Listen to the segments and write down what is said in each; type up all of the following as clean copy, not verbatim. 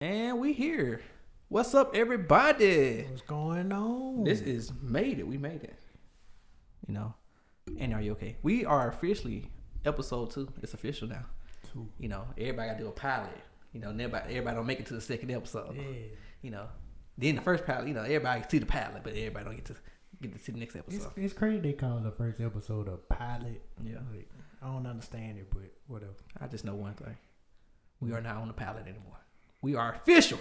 And we here. What's up, everybody? What's going on? This is made it. We made it. You know. And are you okay? We are officially episode 2. It's official now. 2. You know, everybody gotta do a pilot. You know, everybody don't make it to the second episode. Yeah. You know. Then the first pilot, you know, everybody see the pilot, but everybody don't get to see the next episode. It's crazy they call the first episode a pilot. Yeah. Like, I don't understand it, but whatever. I just know one thing. We are not on the pilot anymore. We are official.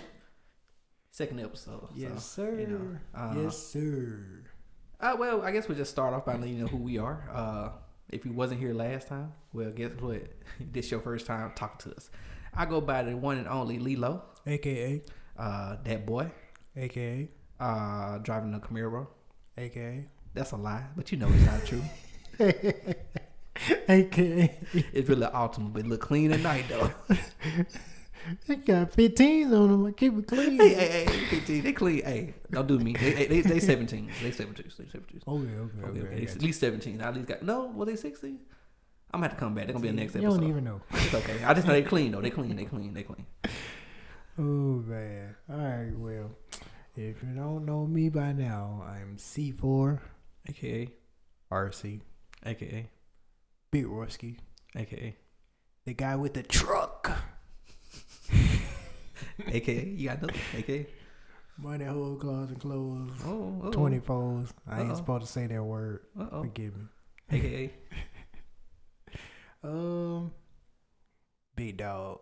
Second episode. Yes, so, sir. You know, yes, sir. Well, I guess we'll just start off by letting you know who we are. If you wasn't here last time, well, guess what? This your first time talking to us. I go by the one and only Lilo. AKA. That boy. AKA. Driving a Camaro. AKA. That's a lie, but you know it's not true. AKA. It's really ultimate, but it look clean at night, though. They got 15s on them. I keep it clean. Hey, 15. They clean. Hey, don't do me. They 17. They 17. Okay. At least 17. I at least got were they 16? I'm gonna have to come back. They're gonna be the next episode. You don't even know. It's okay. I just know they clean though. They clean. Oh man. All right. Well, if you don't know me by now, I'm C4, aka RC, aka Big Rusky, aka the guy with the truck. aka you got nothing. aka Money, whole clothes and clothes. 24s. I ain't supposed to say that word. Forgive me. aka Big dog.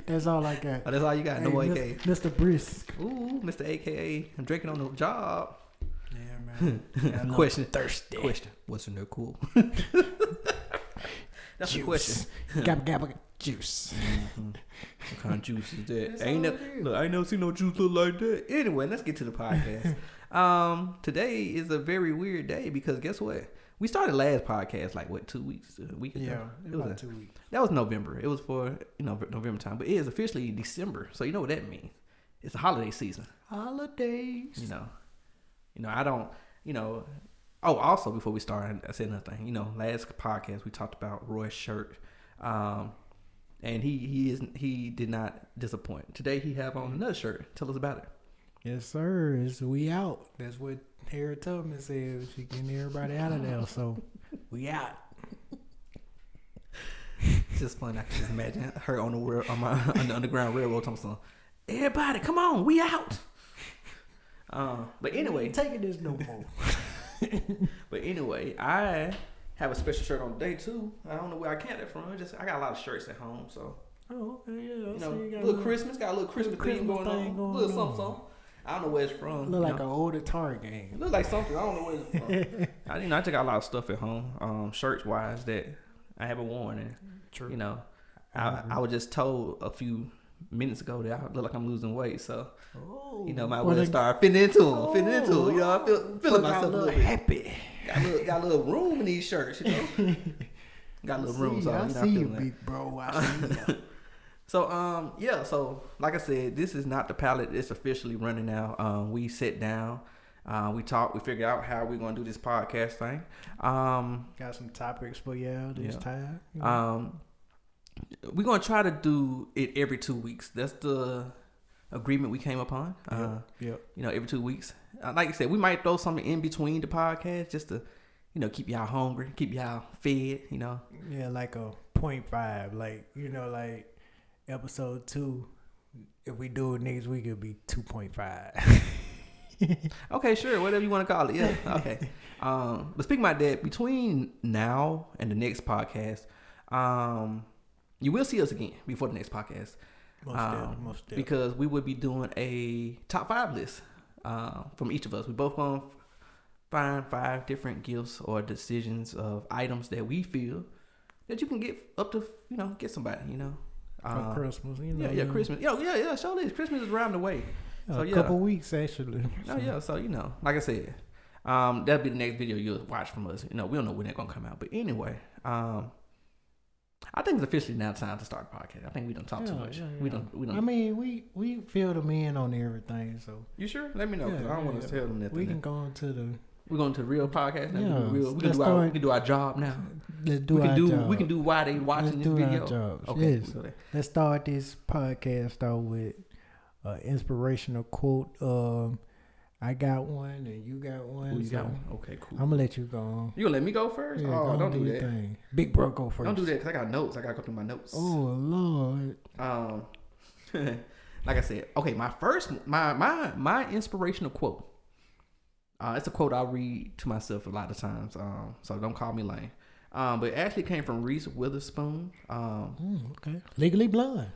That's all I got. Oh, that's all you got. No more aka. Mr. Brisk. Ooh, Mr. AKA. I'm drinking on the job. Yeah, man. Question. Thirsty. Question. What's in there cool? That's juice. the question. Gabba juice. Mm-hmm. What kind of juice is that? I ain't never seen no juice look like that. Anyway, let's get to the podcast. Today is a very weird day because guess what? We started last podcast like 2 weeks, a week ago. Yeah, it was about 2 weeks. That was November. It was for November time, but it is officially December. So you know what that means? It's a holiday season. Holidays. You know I don't. Oh, also before we start, I said another thing. Last podcast we talked about Roy's shirt, and he did not disappoint. Today he have on another shirt. Tell us about it. Yes, sir. It's we out. That's what Harriet Tubman said. She getting everybody out of there. So we out. It's just fun. I can just imagine her on the Underground Railroad. Talking, everybody, come on, we out. But anyway, taking this no more. But anyway, I have a special shirt on today too. I don't know where I got it from. I got a lot of shirts at home, so. Oh, okay, yeah. Little Christmas, got a little Christmas thing going on. Little something. I don't know where it's from. Look like an older Target game. It look like something. I don't know where it's from. I just got a lot of stuff at home, shirts wise that I haven't worn, and True. I was just told a few minutes ago that I look like I'm losing weight, so might well start fitting into them. I feeling myself a little happy. Got a little room in these shirts, Got a little room, so I see you, big bro. I see you. So so like I said, this is not the palette. It's officially running now. We sat down, we talked, we figured out how we're gonna do this podcast thing. Got some topics for y'all this time. We're gonna try to do it every 2 weeks. That's the agreement we came upon. Yep. Every 2 weeks. Like I said, we might throw something in between the podcast just to, keep y'all hungry, keep y'all fed. Yeah, like a 0.5, like episode 2. If we do it next week, it'll be 2.5. Okay, sure, whatever you want to call it. Yeah, okay. But speaking about that, between now and the next podcast, you will see us again before the next podcast. Most definitely. Because we would be doing a top 5 list from each of us. We both going to find 5 different gifts or decisions of items that we feel that you can get up to, get somebody, For Christmas, Yeah, Christmas. Yeah, sure is. Christmas is around the way. So, a couple weeks, actually. Oh, yeah. So, like I said, that'll be the next video you'll watch from us. We don't know when that's going to come out. But anyway, I think it's officially now time to start the podcast. I think we don't talk too much. Yeah. We don't. I mean, we fill them in on everything. So you sure? Let me know. 'Cause I don't want to tell them that. We can go into We're going to the real podcast now. Yeah, We can do our job now. Let's do our job. We can do why they watching this video. Our jobs. Okay. Yes. Let's start this podcast off with an inspirational quote. I got one and you got one. Ooh, you got one? Okay, cool. I'm gonna let you go on. You gonna let me go first? Yeah, don't do that. Thing. Big bro, go first. Don't do that because I got notes. I gotta go through my notes. Oh Lord. Like I said, okay. My inspirational quote. It's a quote I read to myself a lot of times. So don't call me lame. But it actually came from Reese Witherspoon. Okay. Legally Blonde.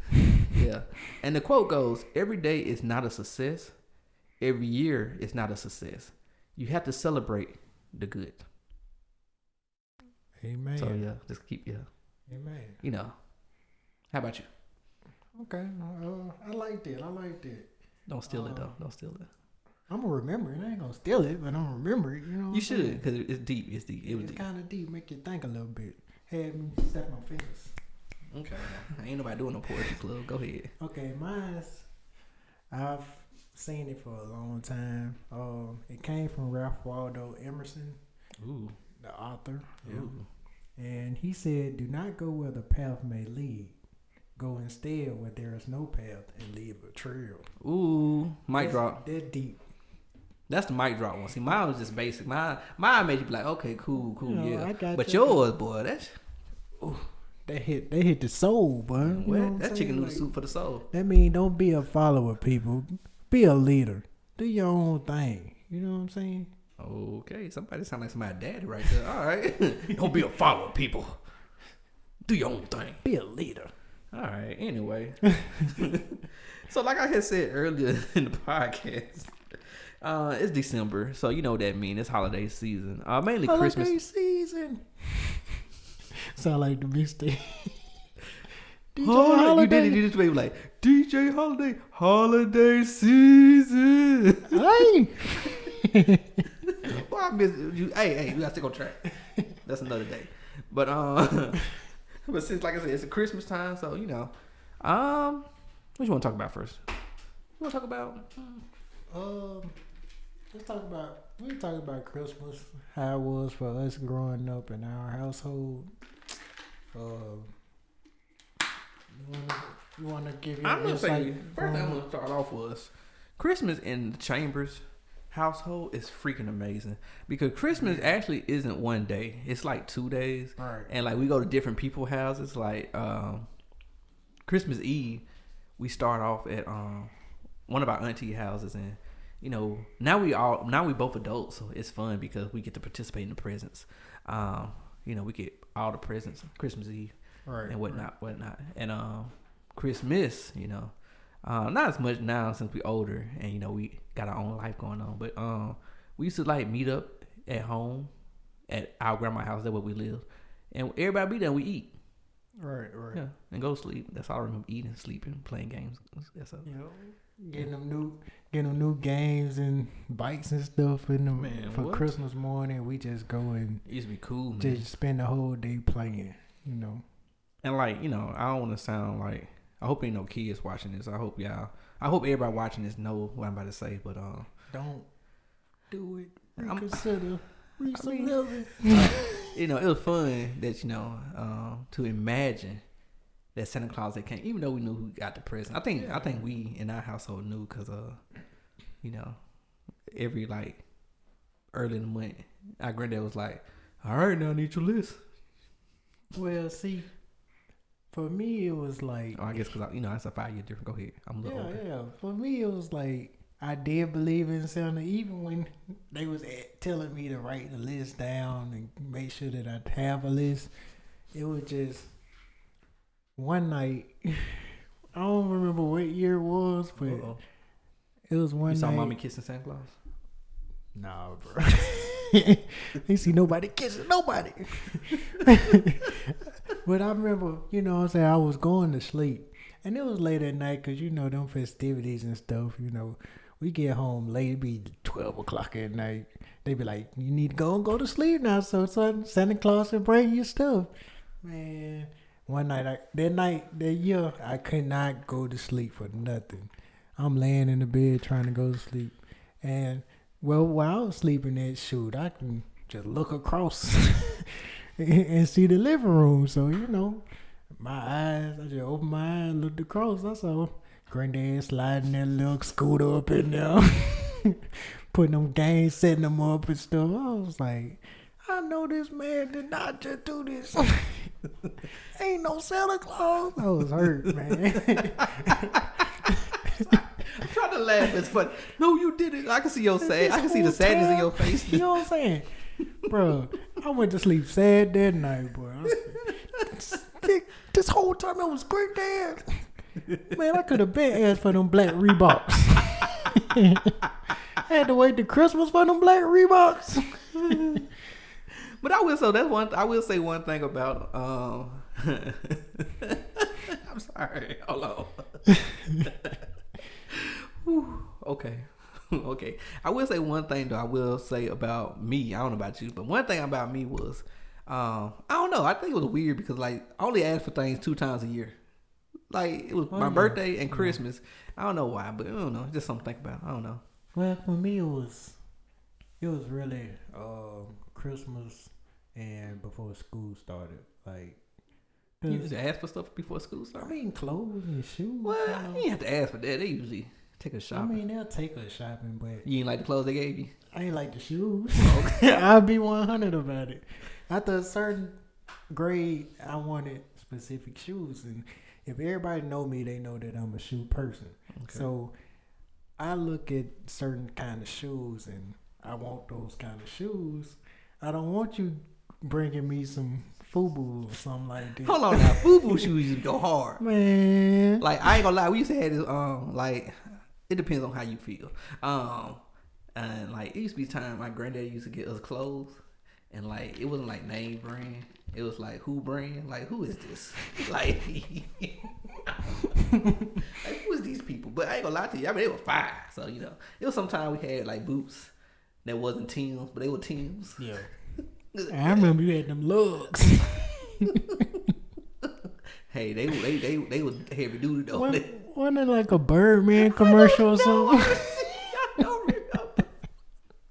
Yeah. And the quote goes, "Every day is not a success. Every year is not a success. You have to celebrate the good." Amen. So yeah, just keep Amen. You know. How about you? Okay. I like that. Don't steal it though. Don't steal it. I'm gonna remember it. I ain't gonna steal it, but I'm gonna remember it. You know. You should, because it's deep. It's deep. It's kind of deep. Make you think a little bit. Had me step my fingers. Okay. Ain't nobody doing no poetry club. Go ahead. Okay, I've seen it for a long time. It came from Ralph Waldo Emerson, the author. Ooh. And he said, "Do not go where the path may lead. Go instead where there is no path and leave a trail." Ooh, mic drop. That's deep. That's the mic drop one. See, mine was just basic. Mine made you be like, okay, cool, yeah. I got but yours, boy, that's they hit the soul, boy. You know what that I'm chicken saying? noodle soup for the soul. That mean don't be a follower, people. Be a leader. Do your own thing. You know what I'm saying? Okay, somebody sound like somebody's daddy right there. All right, don't be a follower, people. Do your own thing. Be a leader. All right. Anyway, so like I had said earlier in the podcast, it's December, so you know what that means. It's holiday season. Mainly Christmas. Holiday season. Sound like the mistake. DJ Holiday. You did it this way, like DJ Holiday season. Hey. Well, I miss you. Hey, you got to go track. That's another day. But but since like I said, it's a Christmas time, so you know, what you want to talk about first? You want to talk about? We talk about Christmas, how it was for us growing up in our household. You want to give your I'm gonna insight? say first thing I'm gonna start off was Christmas in the Chambers household is freaking amazing because Christmas actually isn't one day; it's like 2 days, right? And like we go to different people's houses. Like Christmas Eve, we start off at one of our auntie houses, and you know now we both adults, so it's fun because we get to participate in the presents. You know, we get all the presents Christmas Eve, right, and whatnot, and Christmas, you know. Not as much now since we older and you know we got our own life going on, but we used to like meet up at home at our grandma's house. That's where we live, and everybody be there and we eat. Right. Yeah, and go to sleep. That's all I remember: eating, sleeping, playing games. That's all. You know, getting them new games and bikes and stuff in them for what? Christmas morning. We just go and it used to be cool, man. Just spend the whole day playing. You know, and like you know, I don't want to sound like. I hope ain't no kids watching this. I hope everybody watching this know what I'm about to say. But don't do it. Reconsider. You know, it was fun that you know to imagine that Santa Claus that came, even though we knew who got the present. I think we in our household knew because you know, every like early in the month, our granddad was like, "All right, now I need your list." Well, see. For me, it was like... Oh, I guess because, you know, that's a 5-year difference. Go ahead. I'm a little older. Yeah. For me, it was like... I did believe in Santa, even when they was telling me to write the list down and make sure that I have a list. It was just... One night... I don't remember what year it was, but... It was one night... You saw Mommy kissing Santa Claus? Nah, bro. Ain't see nobody kissing nobody. But I remember, you know what I'm saying, I was going to sleep. And it was late at night because, you know, them festivities and stuff, you know. We get home late, it be 12 o'clock at night. They be like, you need to go to sleep now. So Santa Claus will bring you stuff. Man, one night, that year, I could not go to sleep for nothing. I'm laying in the bed trying to go to sleep. And Well, while I was sleeping at shoot, I can just look across and see the living room. So, my eyes, I just opened my eyes, looked across. I saw Granddad sliding that little scooter up in there, putting them games, setting them up and stuff. I was like, I know this man did not just do this. Ain't no Santa Claus. I was hurt, man. I'm trying to laugh. It's funny. No, you didn't. I can see your sad. I can see the sadness in your face. You know what I'm saying? Bro, I went to sleep sad that night, bro. This whole time it was great, Dad. Man, I could have been asked for them black Reeboks. I had to wait till Christmas for them black Reeboks. But I will say that's one. I will say one thing about. I'm sorry. Hold on. Whew, okay. Okay. I will say one thing though. I will say about me. I don't know about you, but one thing about me was, I don't know. I think it was weird because like I only asked for things 2 times a year. Like it was my birthday and Christmas. I don't know why, but I don't know. Just something to think about. I don't know. Well, for me it was really Christmas and before school started. Like you just ask for stuff before school started. I mean, clothes and shoes. Well, you ain't have to ask for that. They usually take a shopping. I mean, they'll take us shopping, but you ain't like the clothes they gave you. I ain't like the shoes. I'll be 100 about it. After a certain grade, I wanted specific shoes, and if everybody know me, they know that I'm a shoe person. Okay. So I look at certain kind of shoes, and I want those kind of shoes. I don't want you bringing me some FUBU or something like that. Hold on now, FUBU shoes used to go hard, man. Like I ain't gonna lie, we used to have this like it depends on how you feel. And like it used to be time my granddad used to get us clothes, and like it wasn't like name brand, it was like who brand. Like who is this? Like, like who is these people? But I ain't gonna lie to you, I mean they were fire. So it was sometimes we had like boots that wasn't Tim's, but they were Tim's. Yeah. I remember you had them lugs. Hey, they were heavy duty though. Wasn't it like a Birdman commercial or something? I don't remember.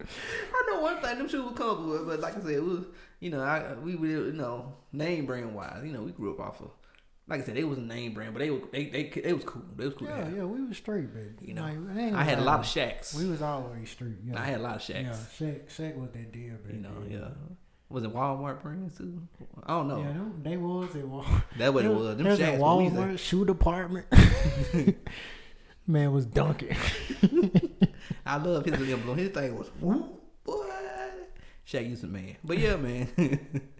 I know one thing, them shoes were comfortable, but like I said, it was we were name brand wise, we grew up off of. Like I said, they was a name brand, but they was cool. They was cool. Yeah, we was straight, baby. I had a lot of Shaqs. We was always straight. Yeah. I had a lot of Shaqs. Yeah, Shaq was that deal, baby. Yeah. Was it Walmart brands too? I don't know. Yeah, they was at Walmart. That's what it was. Them Shaqs. Walmart shoe department. Man was dunking. I love his emblem. His thing was whoop, boy. Shaq used to man. But yeah, man.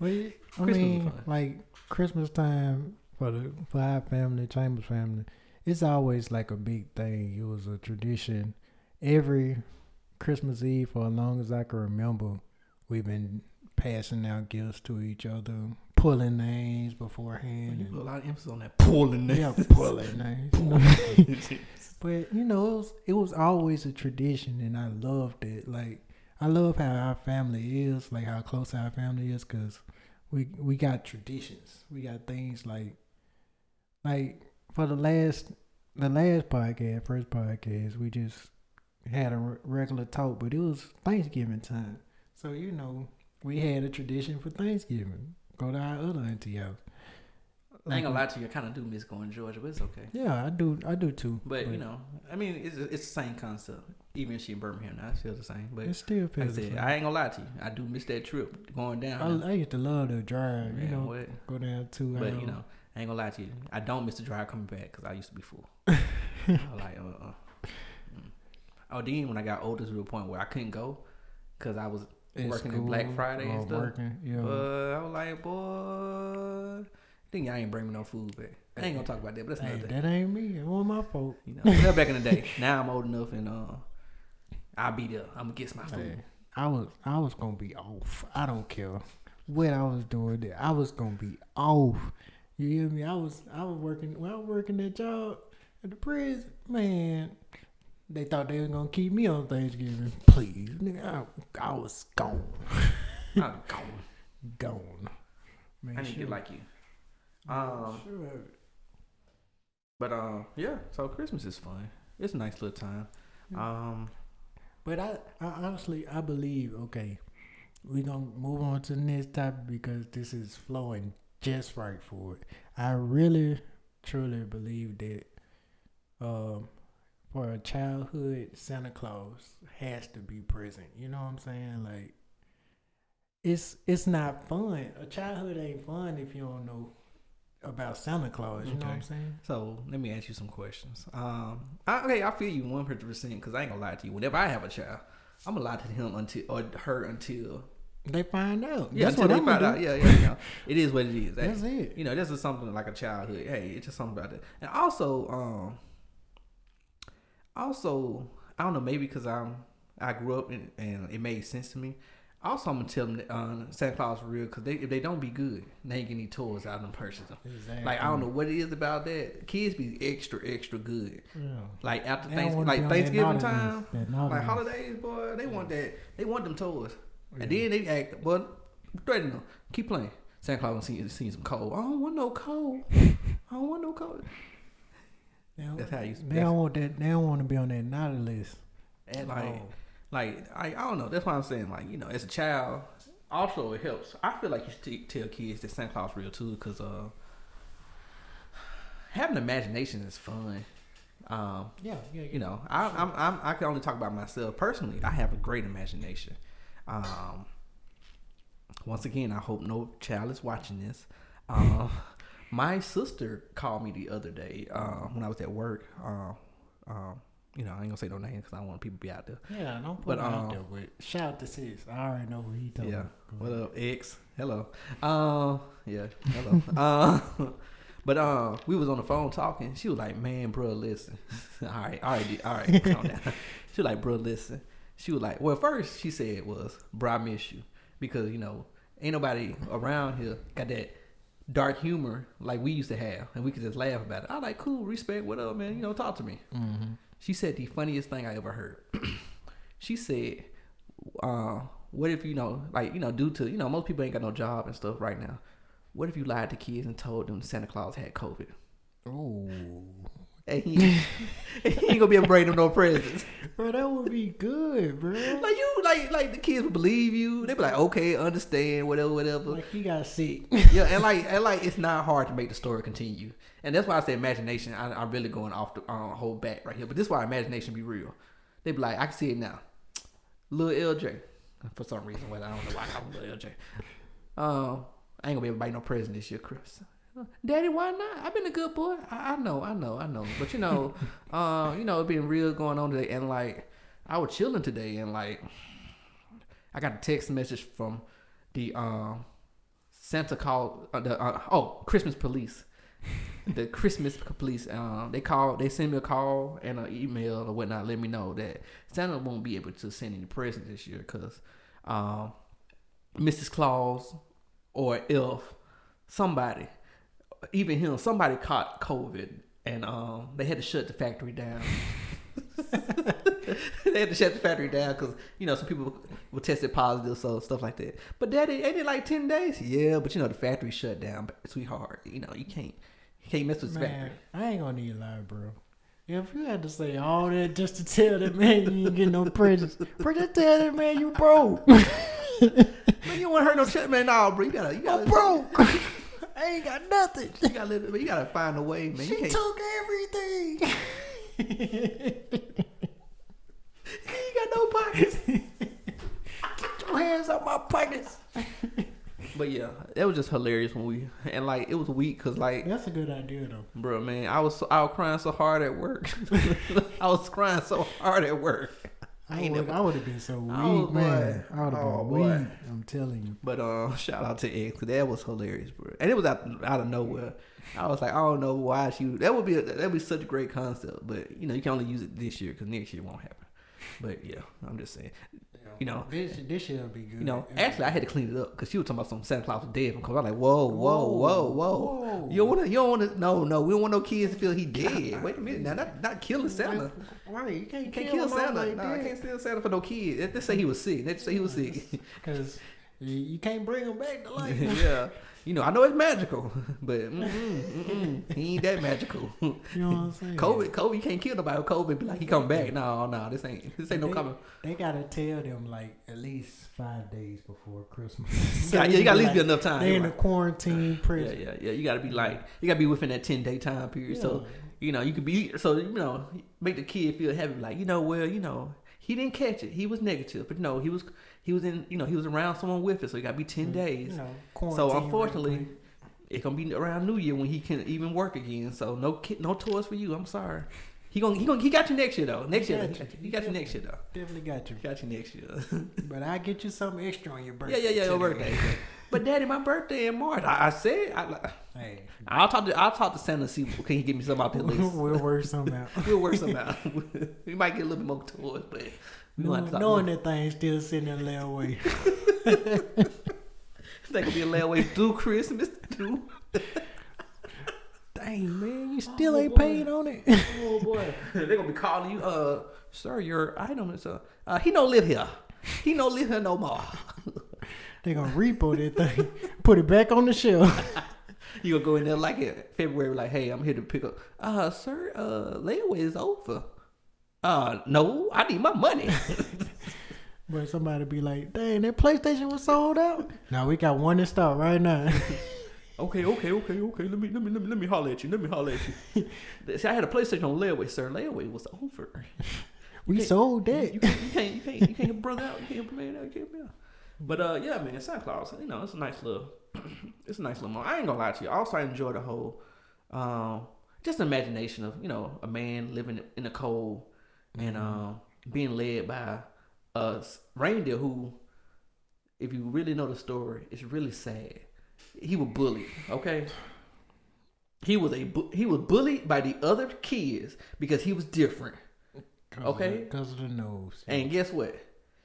I mean, like Christmas time for our family, Chambers family, it's always like a big thing. It was a tradition. Every Christmas Eve for as long as I can remember, we've been passing out gifts to each other, pulling names beforehand. You put a lot of emphasis on that pulling names. Yeah, pulling names. But it was always a tradition, and I loved it. Like I love how our family is, like how close our family is, because we got traditions. We got things like for the last podcast, first podcast, we just had a regular talk, but it was Thanksgiving time, so we had a tradition for Thanksgiving. Go to our other auntie house. I ain't gonna lie to you, I kind of do miss going to Georgia, but it's okay. Yeah, I do too. But I mean, it's the same concept. Even if she in Birmingham now, it's still the same. But it still feels the same. I ain't gonna lie to you, I do miss that trip going down. I used to love the drive. What? Go down 2 hours. But I ain't gonna lie to you, I don't miss the drive coming back because I used to be full. I was like, Oh, then when I got older to the point where I couldn't go because I was working at Black Friday and stuff. But I was like, boy, I think y'all ain't bring me no food back. I ain't gonna talk about that, but that's another thing. That ain't me. It wasn't my fault. That back in the day. Now I'm old enough and I'll be there. I'm gonna get my food. Hey, I was gonna be off. I don't care what I was doing there. I was gonna be off. You hear me? I was working. When I was working that job at the prison, man. They thought they was gonna keep me on Thanksgiving. Please, nigga, I was gone. I'm gone. Man, I need to get like you. But yeah. So Christmas is fun. It's a nice little time. But I honestly, I believe, okay, we're going to move on to the next topic because this is flowing just right for it. I really, truly believe that for a childhood, Santa Claus has to be present. You know what I'm saying? Like, it's not fun. A childhood ain't fun if you don't know about Santa Claus. You know what I'm saying? So let me ask you some questions. I feel you 100% because I ain't gonna lie to you. Whenever I have a child, I'm gonna lie to him until they find out. Yeah, that's until what they I'm find out. do. Yeah. You know, it is what it is. That's it. You know, this is something like a childhood. Hey, it's just something about that. And also, I don't know, maybe because I grew up and it made sense to me. Also, I'm gonna tell them Santa Claus for real because if they don't be good, they ain't getting any toys out of them purses. Exactly. Like I don't know what it is about that. Kids be extra good. Yeah. Like after Thanksgiving time, like holidays, boy, they want that. They want them toys, and then they act. Well, threaten them. Keep playing. Santa Claus see some cold. I don't want no cold. That's how you. They don't want that. They don't want to be on that naughty list. And I don't know. That's why I'm saying, like, you know, as a child, also it helps. I feel like you should tell kids that Santa Claus real too, because having imagination is fun. You know, I can only talk about myself personally. I have a great imagination. Once again, I hope no child is watching this. My sister called me the other day when I was at work. You know, I ain't gonna say no name because I don't want people to be out there. Yeah, don't put it out there. But shout out to sis. I already know who he talking. Yeah. What up, X? Hello. Yeah. Hello. But we was on the phone talking. She was like, "Man, bro, listen." all right, calm down. She was like, "Bro, listen." She was like, well, first she said was, "Bro, I miss you," because you know ain't nobody around here got that dark humor like we used to have, and we could just laugh about it. I like, cool, respect, what up, man? You know, talk to me. Mm-hmm. She said the funniest thing I ever heard. She said, what if, you know, like, you know, due to, you know, most people ain't got no job and stuff right now. What if you lied to kids and told them Santa Claus had COVID? Oh. And he ain't gonna be able to bring them no presents. Bro, that would be good, bro. Like the kids would believe you. They be like, okay, understand, whatever. Like he got sick. Yeah, and like it's not hard to make the story continue. And that's why I say imagination. I'm really going off the whole back right here. But this is why imagination be real. They be like, I can see it now. Lil LJ. For some reason, I don't know why I call him Lil LJ. I ain't gonna be able to buy no present this year, Chris. Daddy, why not? I've been a good boy. I know. But you know, it been real going on today. And like, I was chilling today, and like, I got a text message from the Santa call Christmas police. The Christmas police. They sent me a call and an email or whatnot, let me know that Santa won't be able to send any presents this year because Mrs. Claus or Elf, somebody caught COVID, and they had to shut the factory down. They had to shut the factory down because, you know, some people were tested positive, so stuff like that. But Daddy, ain't it like 10 days? Yeah, but you know, the factory shut down, sweetheart. You know, you can't mess with the factory. I ain't gonna need a lie, bro. If you had to say all that just to tell that man you ain't getting no presents, bro, just tell that man you broke. Man, you don't want to hurt no shit, man. No, bro, you gotta I'm broke. I ain't got nothing. You gotta find a way, man. She took everything. You ain't got no pockets. Get your hands out my pockets. But yeah, that was just hilarious and like it was weak because like that's a good idea though, bro. Man, I was crying so hard at work. I would have been so weak, man. I would have been weak. I'm telling you. But shout out to X, that was hilarious, bro. And it was out of nowhere. I was like, I don't know why that would be such a great concept, but you know, you can only use it this year because next year won't happen. But yeah, I'm just saying. You know, this year will be good. You know, actually, I had to clean it up because she was talking about some Santa Claus was dead. Because I was like, whoa. You don't want to. No, we don't want no kids to feel he dead. Wait a minute, now not killing Santa. Right, you can't kill Santa. Like I can't steal Santa for no kids. Let's say he was sick. Because You can't bring him back to life. Yeah. You know, I know it's magical, but he ain't that magical. You know what I'm saying? COVID, you can't kill nobody with COVID and be like, he come back. No, this ain't no coming. They gotta tell them like at least 5 days before Christmas. So you gotta at least be enough time. They in a quarantine prison. Yeah. You gotta be like, you gotta be within that 10-day time period. Yeah. So, you know, you could be, make the kid feel happy. Like, he didn't catch it. He was negative, but no, he was in, he was around someone with it. So it got to be 10 days. So unfortunately, it's gonna be around New Year when he can even work again. So no toys for you. I'm sorry. He got you next year though. He got you next year though. Definitely got you. Got you next year. But I get you something extra on your birthday. Yeah, your birthday. But Daddy, my birthday in March. I said, hey, I'll talk to Santa and see can he get me something out that list. We'll work something out. We might get a little bit more toys, but knowing that thing still sitting in layaway. That could be a layaway through Christmas too. Dang man, you still ain't paid on it. Oh boy, they're gonna be calling you, sir, your item is he don't live here. He don't live here no more. They gonna repo that thing, put it back on the shelf. You gonna go in there like in February, like, hey, I'm here to pick up. Sir, layaway is over. No, I need my money. But somebody be like, dang, that PlayStation was sold out. No, we got one in stock right now. Okay. Let me holler at you. See, I had a PlayStation on layaway, sir. Layaway was over. We sold that. You can't brother out. You can't man out. But yeah, man, Santa Claus. It's a nice little moment. I ain't gonna lie to you. Also, I enjoy the whole, just the imagination of a man living in the cold and being led by a reindeer who, if you really know the story, it's really sad. He was bullied. Okay, he was bullied by the other kids because he was different. Okay, because of the nose. And guess what?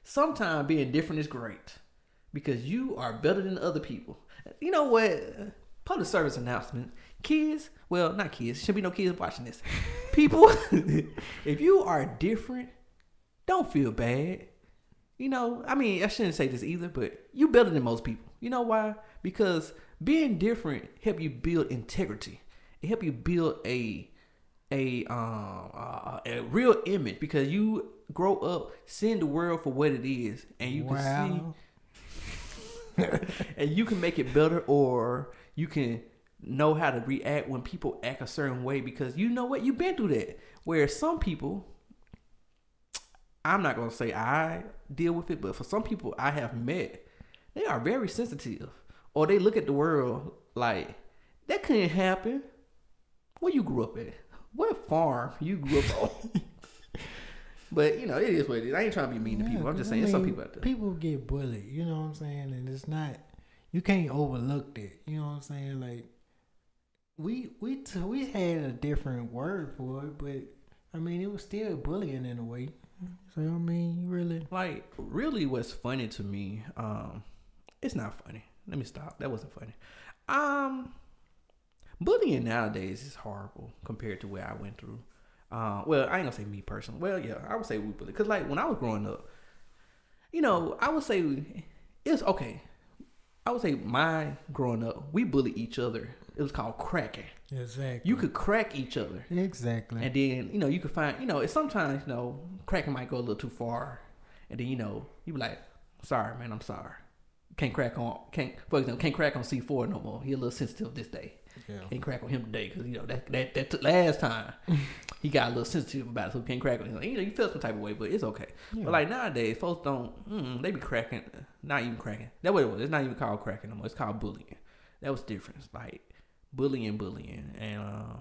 Sometimes being different is great because you are better than other people. You know what? Public service announcement. Kids, well, not kids. Should be no kids watching this. People, if you are different, don't feel bad. I shouldn't say this either, but you better than most people. You know why? Because being different help you build integrity. It help you build a real image because you grow up seeing the world for what it is, and you can see, and you can make it better, or you can know how to react when people act a certain way because you know what, you've been through that. Where some people, I'm not gonna say I deal with it, but for some people I have met, they are very sensitive, or they look at the world like that couldn't happen. Where you grew up at? What farm you grew up on? But it is what it is. I ain't trying to be mean to people. I'm just saying, some people out there. People get bullied. You know what I'm saying? And it's not. You can't overlook that. You know what I'm saying? Like we had a different word for it, but it was still bullying in a way. So really, what's funny to me? It's not funny. Let me stop. That wasn't funny. Bullying nowadays is horrible compared to where I went through. Well, I ain't gonna say me personally. Well, yeah, I would say we bully. Cause like when I was growing up, I would say it's okay. I would say my growing up, we bullied each other. It was called cracking. Exactly. You could crack each other. Exactly. And then, you could find, sometimes, cracking might go a little too far. And then, you be like, sorry, man, I'm sorry. For example, can't crack on C4 no more. He a little sensitive this day. Yeah. Can't crack on him today because that took last time he got a little sensitive about it, so can't crack on him. You feel some type of way, but it's okay. Yeah. But like nowadays, folks don't. They be cracking, not even cracking. That's what it was. It's not even called cracking no more. It's called bullying. That was different. It's like bullying, and I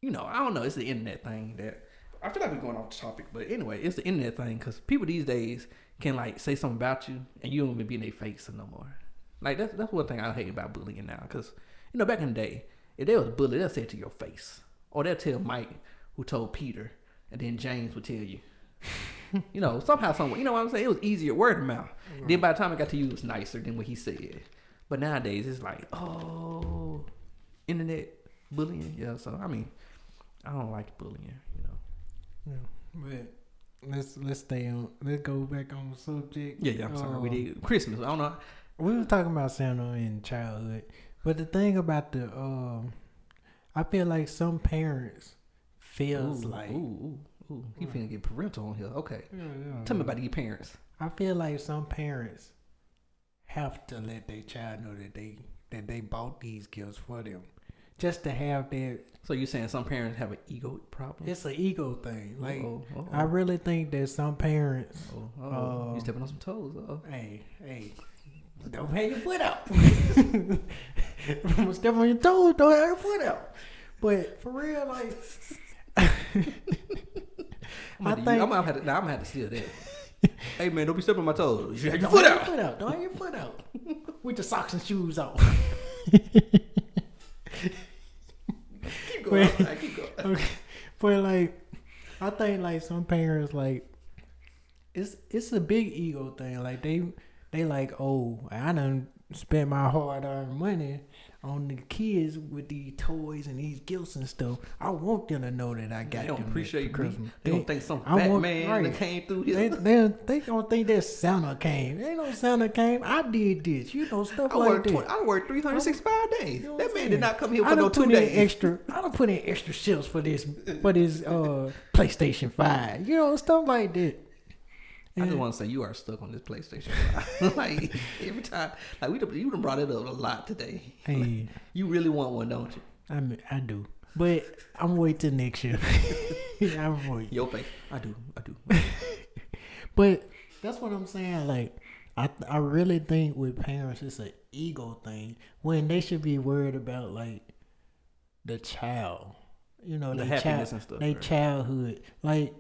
don't know. It's the internet thing that I feel like we're going off the topic, but anyway, it's the internet thing because people these days can like say something about you and you don't even be in their face no more. Like that's one thing I hate about bullying now because. Back in the day, if they was a bully, they'll say it to your face. Or they'll tell Mike, who told Peter, and then James would tell you. Somehow, somewhere. You know what I'm saying? It was easier word of mouth. Right. Then by the time it got to you, it was nicer than what he said. But nowadays, it's like, internet bullying. Yeah, so, I don't like bullying, Yeah, but let's stay on. Let's go back on the subject. Yeah, I'm sorry. We did Christmas. I don't know. We were talking about Santa in childhood, but the thing about I feel like some parents feels like. Ooh. You finna get parental on here. Okay. Yeah, Tell me about your parents. I feel like some parents have to let their child know that they bought these gifts for them, just to have that. So you're saying some parents have an ego problem? It's an ego thing. Like Uh-oh. I really think that some parents. You stepping on some toes. Hey, don't have your foot out. I'm gonna step on your toes. Don't have your foot out. But for real, like, I'm gonna have to steal that. Hey man, don't be stepping on my toes. You have your foot out. Don't have your foot out. With your socks and shoes on. Keep going. Keep going. Okay. But like, I think like some parents like, it's a big ego thing. Like they like, oh, I done spent my hard-earned money on the kids with these toys and these gifts and stuff. I want them to know that I got They don't them appreciate Christmas. me. They don't think some fat man that came through here. They don't think that Santa came. Ain't no Santa came. I did this. Stuff like that. I worked 365 days. You know That man saying? did not come here for no 2 days. I done put in extra shifts for this PlayStation 5. Stuff like that. I just want to say you are stuck on this PlayStation 5. Like every time, like you done brought it up a lot today. Hey, like, you really want one, don't you? I do, but I'm waiting till next year. I'm waiting. Your face. I do. But that's what I'm saying. Like, I really think with parents, it's an ego thing when they should be worried about like the child. The happiness and stuff. Their childhood, like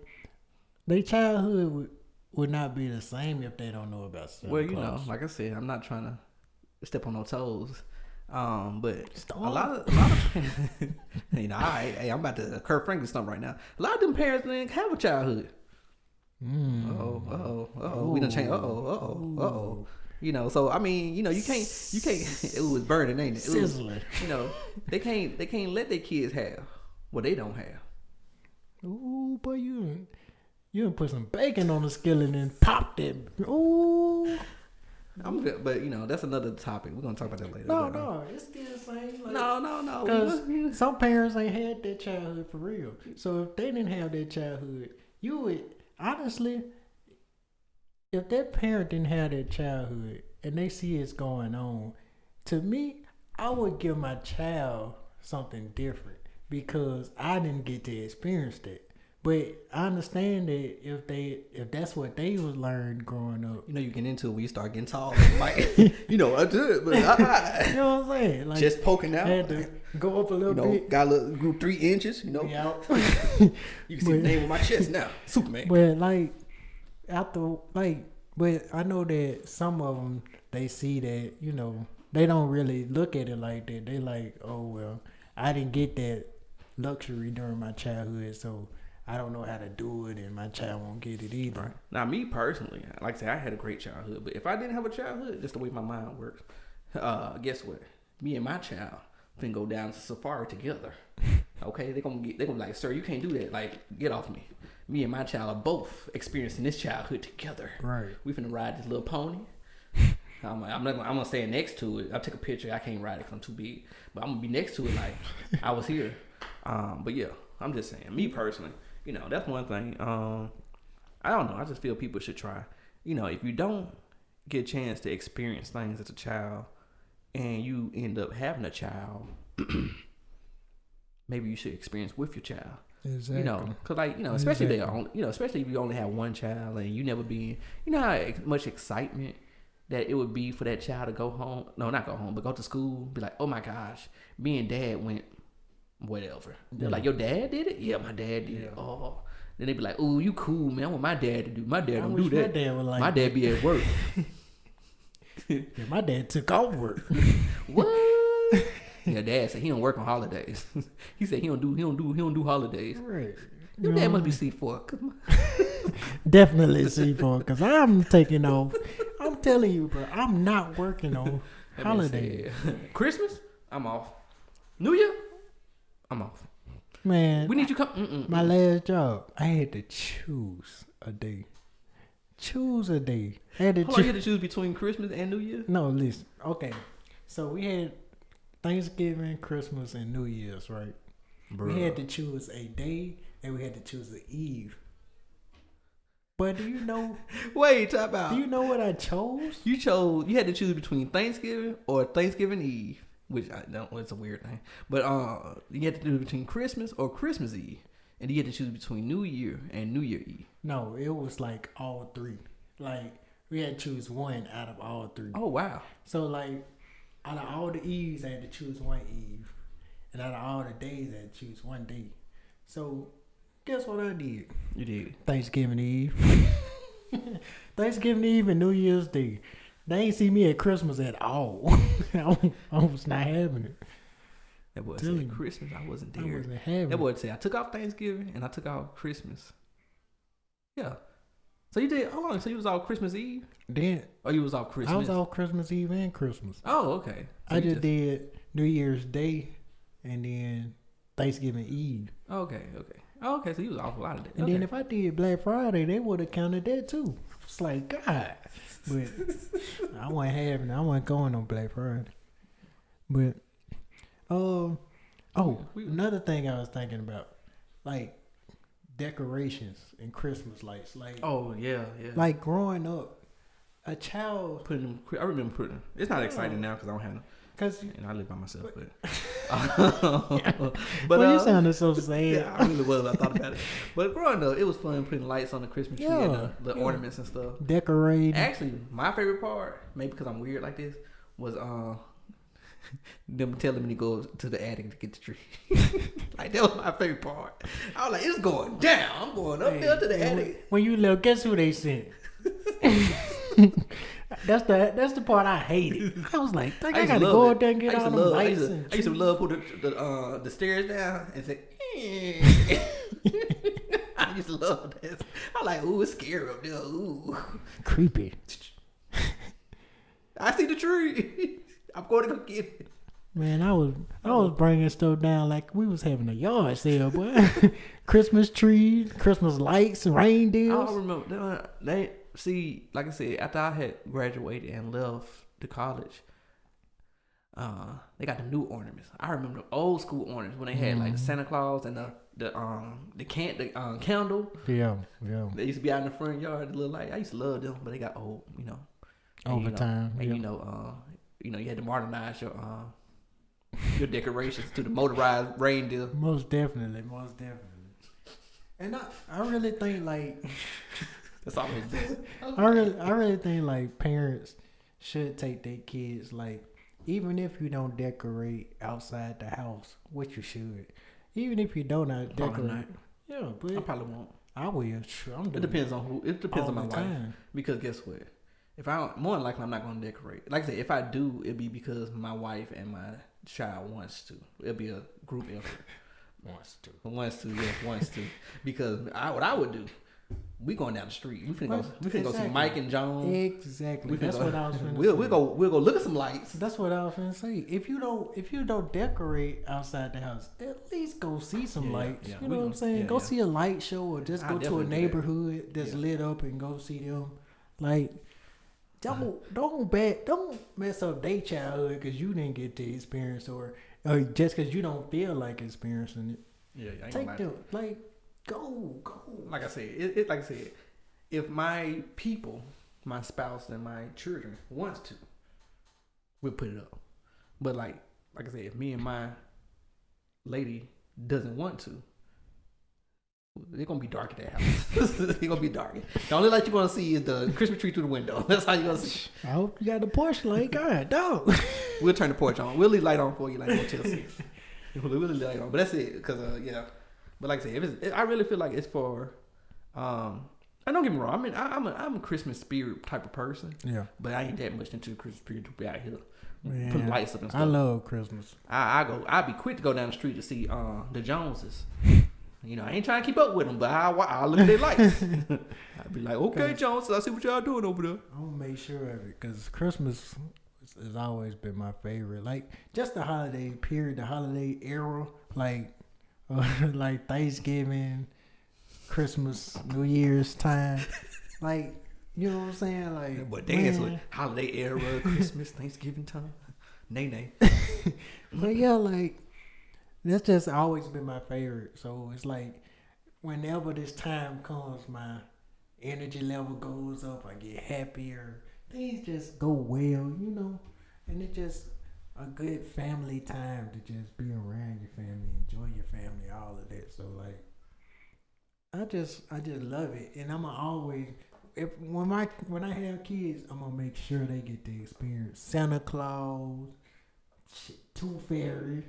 their childhood would not be the same if they don't know about Santa Claus. Like I said, I'm not trying to step on no toes. But Stop. a lot of I'm about to Kurt Franklin stump right now. A lot of them parents didn't have a childhood. We done changed. So I mean, you can't. It was burning, ain't it? Sizzling. They can't let their kids have what they don't have. Ooh, boy, you done put some bacon on the skillet and popped it. Ooh. But that's another topic. We're gonna talk about that later. No, it's still the same. Like, No. Because some parents ain't had their childhood for real. So if they didn't have their childhood, you would honestly, if that parent didn't have their childhood and they see it's going on, to me, I would give my child something different because I didn't get to experience that. But I understand that if that's what they was learned growing up. You get into it when you start getting tall. Like, I do it, but you know what I'm saying? Like, just poking out. I had to go up a little bit. Got a little group 3 inches. Yeah. You can see the name on my chest now, Superman. But but I know that some of them they see that they don't really look at it like that. They like, oh well, I didn't get that luxury during my childhood, so I don't know how to do it, and my child won't get it either. Right. Now, me personally, like I said, I had a great childhood, but if I didn't have a childhood, just the way my mind works, guess what? Me and my child finna go down to safari together. Okay, they're gonna be like, sir, you can't do that. Like, get off me. Me and my child are both experiencing this childhood together. Right. We finna ride this little pony. I'm gonna stand next to it. I'll take a picture. I can't ride it because I'm too big, but I'm gonna be next to it like I was here. But yeah, I'm just saying, me personally. That's one thing. I don't know. I just feel people should try. If you don't get a chance to experience things as a child and you end up having a child, maybe you should experience with your child. Exactly. Because especially especially if you only have one child and you never been, how much excitement that it would be for that child to go home. No, not go home, but go to school. Be like, oh my gosh, me and dad went. Whatever. They're like, your dad did it? Yeah, my dad did it. Oh. Then they be like, oh, you cool, man. I want my dad to do. My dad don't do that. My dad was like, my dad be at work. Yeah, my dad took off work. What? Yeah, dad said he don't work on holidays. He said he don't do holidays. Right. Your dad must be C4. Definitely C4 because I'm taking off. I'm telling you, bro. I'm not working on holidays. Christmas, I'm off. New Year, I'm off. Man, we need you come. My last job, I had to choose a day. Choose a day. Had to Hold on, you had to choose between Christmas and New Year? No, listen. Okay. So we had Thanksgiving, Christmas, and New Year's, right? Bruh. We had to choose a day and we had to choose an eve. But do you know? Wait, talk about. Do you know what I chose? You had to choose between Thanksgiving or Thanksgiving Eve, which I don't. It's a weird thing. But you had to do between Christmas or Christmas Eve, and you had to choose between New Year and New Year Eve. No, it was like all three. Like we had to choose one out of all three. Oh wow! So like out of all the eves, I had to choose one eve, and out of all the days, I had to choose one day. So guess what I did? You did Thanksgiving Eve. Thanksgiving Eve and New Year's Day. They ain't see me at Christmas at all. I was not having it. That boy said Christmas, I wasn't there. I wasn't having that boy said I took off Thanksgiving and I took off Christmas. Yeah. So you did, how long? So you was off Christmas Eve? Then. Or you was off Christmas? I was off Christmas Eve and Christmas. Oh, okay. So I just did New Year's Day and then Thanksgiving Eve. Okay. So you was off a lot of days. And then if I did Black Friday, they would have counted that too. It's like, God. But I wasn't having it. I wasn't going on Black Friday. But, another thing I was thinking about, like decorations and Christmas lights. Like, oh yeah. Like growing up, a child I remember putting. It's not exciting now because I don't have no. Cause I live by myself, but well, you sounded so sad. Yeah, I really was. I thought about it. But growing up, it was fun putting lights on the Christmas tree and the ornaments and stuff. Decorating. Actually, my favorite part, maybe because I'm weird like this, was them telling me to go to the attic to get the tree. Like that was my favorite part. I was like, it's going down. I'm going up there to the attic. When you left, guess who they sent? That's the part I hated. I was like, I gotta go out there and get all the lights. I used to love put the stairs down and say, I used to love that. I like, ooh, it's scary up there. Ooh, creepy. I see the tree. I'm going to go get it. Man, I was bringing stuff down like we was having a yard sale, boy. Christmas trees, Christmas lights, reindeers. I remember see, like I said, after I had graduated and left to college, they got the new ornaments. I remember the old school ornaments when they had like the Santa Claus and the candle. Yeah. They used to be out in the front yard, the little light. I used to love them, but they got old, over time. And you had to modernize your decorations to the motorized reindeer. Most definitely. And I really think like. That's all it is. I really think like parents should take their kids, like even if you don't decorate outside the house, which you should, even if you don't decorate, but I probably won't. I will. Sure, it depends on who. It depends on my wife. Because guess what? If I don't, more than likely I'm not going to decorate. Like I said, if I do, it'd be because my wife and my child wants to. It'll be a group effort. Wants to. Because what I would do. We going down the street. We finna go see Mike and Joan. Exactly. That's what I was finna say. We'll go look at some lights. That's what I was finna say. If you don't decorate outside the house, at least go see some lights. Yeah. You know what I'm saying? Go see a light show or just go to a neighborhood that's lit up and go see them. Like don't mess up their childhood because you didn't get to experience or just because you don't feel like experiencing it. Yeah, take them like. Go. Like I said, if my people, my spouse and my children wants to, we'll put it up. But like I said, if me and my lady doesn't want to, it's gonna be dark at that house. It's gonna be dark. The only light you're gonna see is the Christmas tree through the window. That's how you're gonna see. I hope you got the porch light. God, dog. We'll turn the porch on. We'll leave light on for you, like Motel 6. We'll leave light on. But that's it, because But like I said, I really feel like it's for. And don't get me wrong. I mean, I'm a Christmas spirit type of person. Yeah. But I ain't that much into the Christmas spirit to be out here putting lights up and stuff. I love Christmas. I'd be quick to go down the street to see the Joneses. I ain't trying to keep up with them, but I'll look at their lights. I'd be like, okay, Jones, I see what y'all doing over there. I'm gonna make sure of it because Christmas has always been my favorite. Like just the holiday period, the holiday era, like Thanksgiving, Christmas, New Year's time. Like, you know what I'm saying? Like, but dance with holiday era, Christmas, Thanksgiving time. Nay. But yeah, like, that's just always been my favorite. So it's like, whenever this time comes, my energy level goes up. I get happier. Things just go well, and it's just a good family time to just be around your family, enjoy your family, all of that. So like, I just love it, and I'm always when I have kids, I'm gonna make sure they get the experience Santa Claus, Tooth Fairy,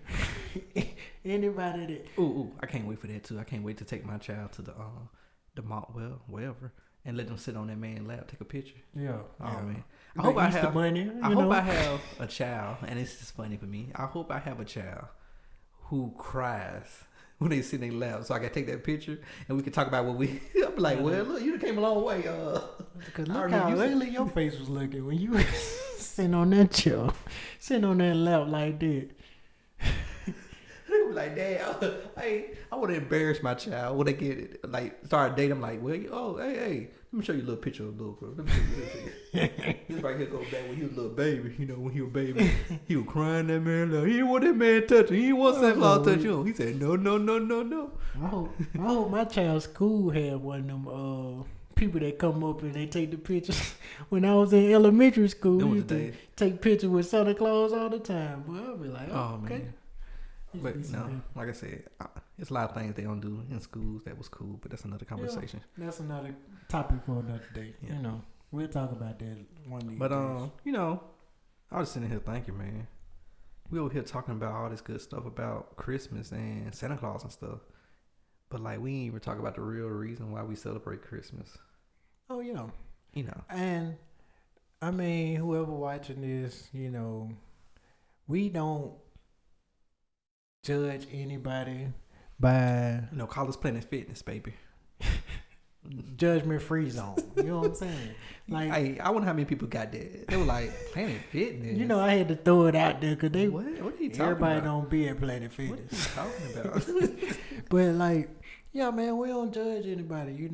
anybody that. Ooh, I can't wait for that too. I can't wait to take my child to the mall, wherever, and let them sit on that man's lap, take a picture. Yeah. Oh man, I Like hope I Easter have. Bunny, I hope I have a child, and it's just funny for me. I hope I have a child who cries when they sit in their lap, so I can take that picture and we can talk about what we. I'm like, well, look, you came a long way. Cause look how ugly your face was looking when you was sitting on that chair, sitting on that lap like that. Like, damn, I want to embarrass my child when they get it. Like, start dating. I'm like, well, hey, let me show you a little picture of little bro. Let me show you a little picture. This right here goes back when he was a little baby. When he was a baby, he was crying that man. Like, he didn't want that man touching. He didn't want Santa Claus touch him. He said, no. I hope my child's school had one of them people that come up and they take the pictures. When I was in elementary school, we used to take pictures with Santa Claus all the time. But I'll be like, oh okay. Man. But no, like I said, it's a lot of things they don't do in schools that was cool, but that's another conversation. Yeah, that's another topic for another day. Yeah. We'll talk about that one of these But days. I was sitting here thinking, man, we over here talking about all this good stuff about Christmas and Santa Claus and stuff, but like we ain't even talk about the real reason why we celebrate Christmas. Oh yeah, and I mean, whoever watching this, we don't judge anybody by call us Planet Fitness, baby. Judgment free zone. You know what I'm saying? Like, I wonder how many people got that. They were like, Planet Fitness. I had to throw it out there because they. What are you talking everybody about? Don't be at Planet Fitness. What are you talking about? But like, yeah, man, we don't judge anybody.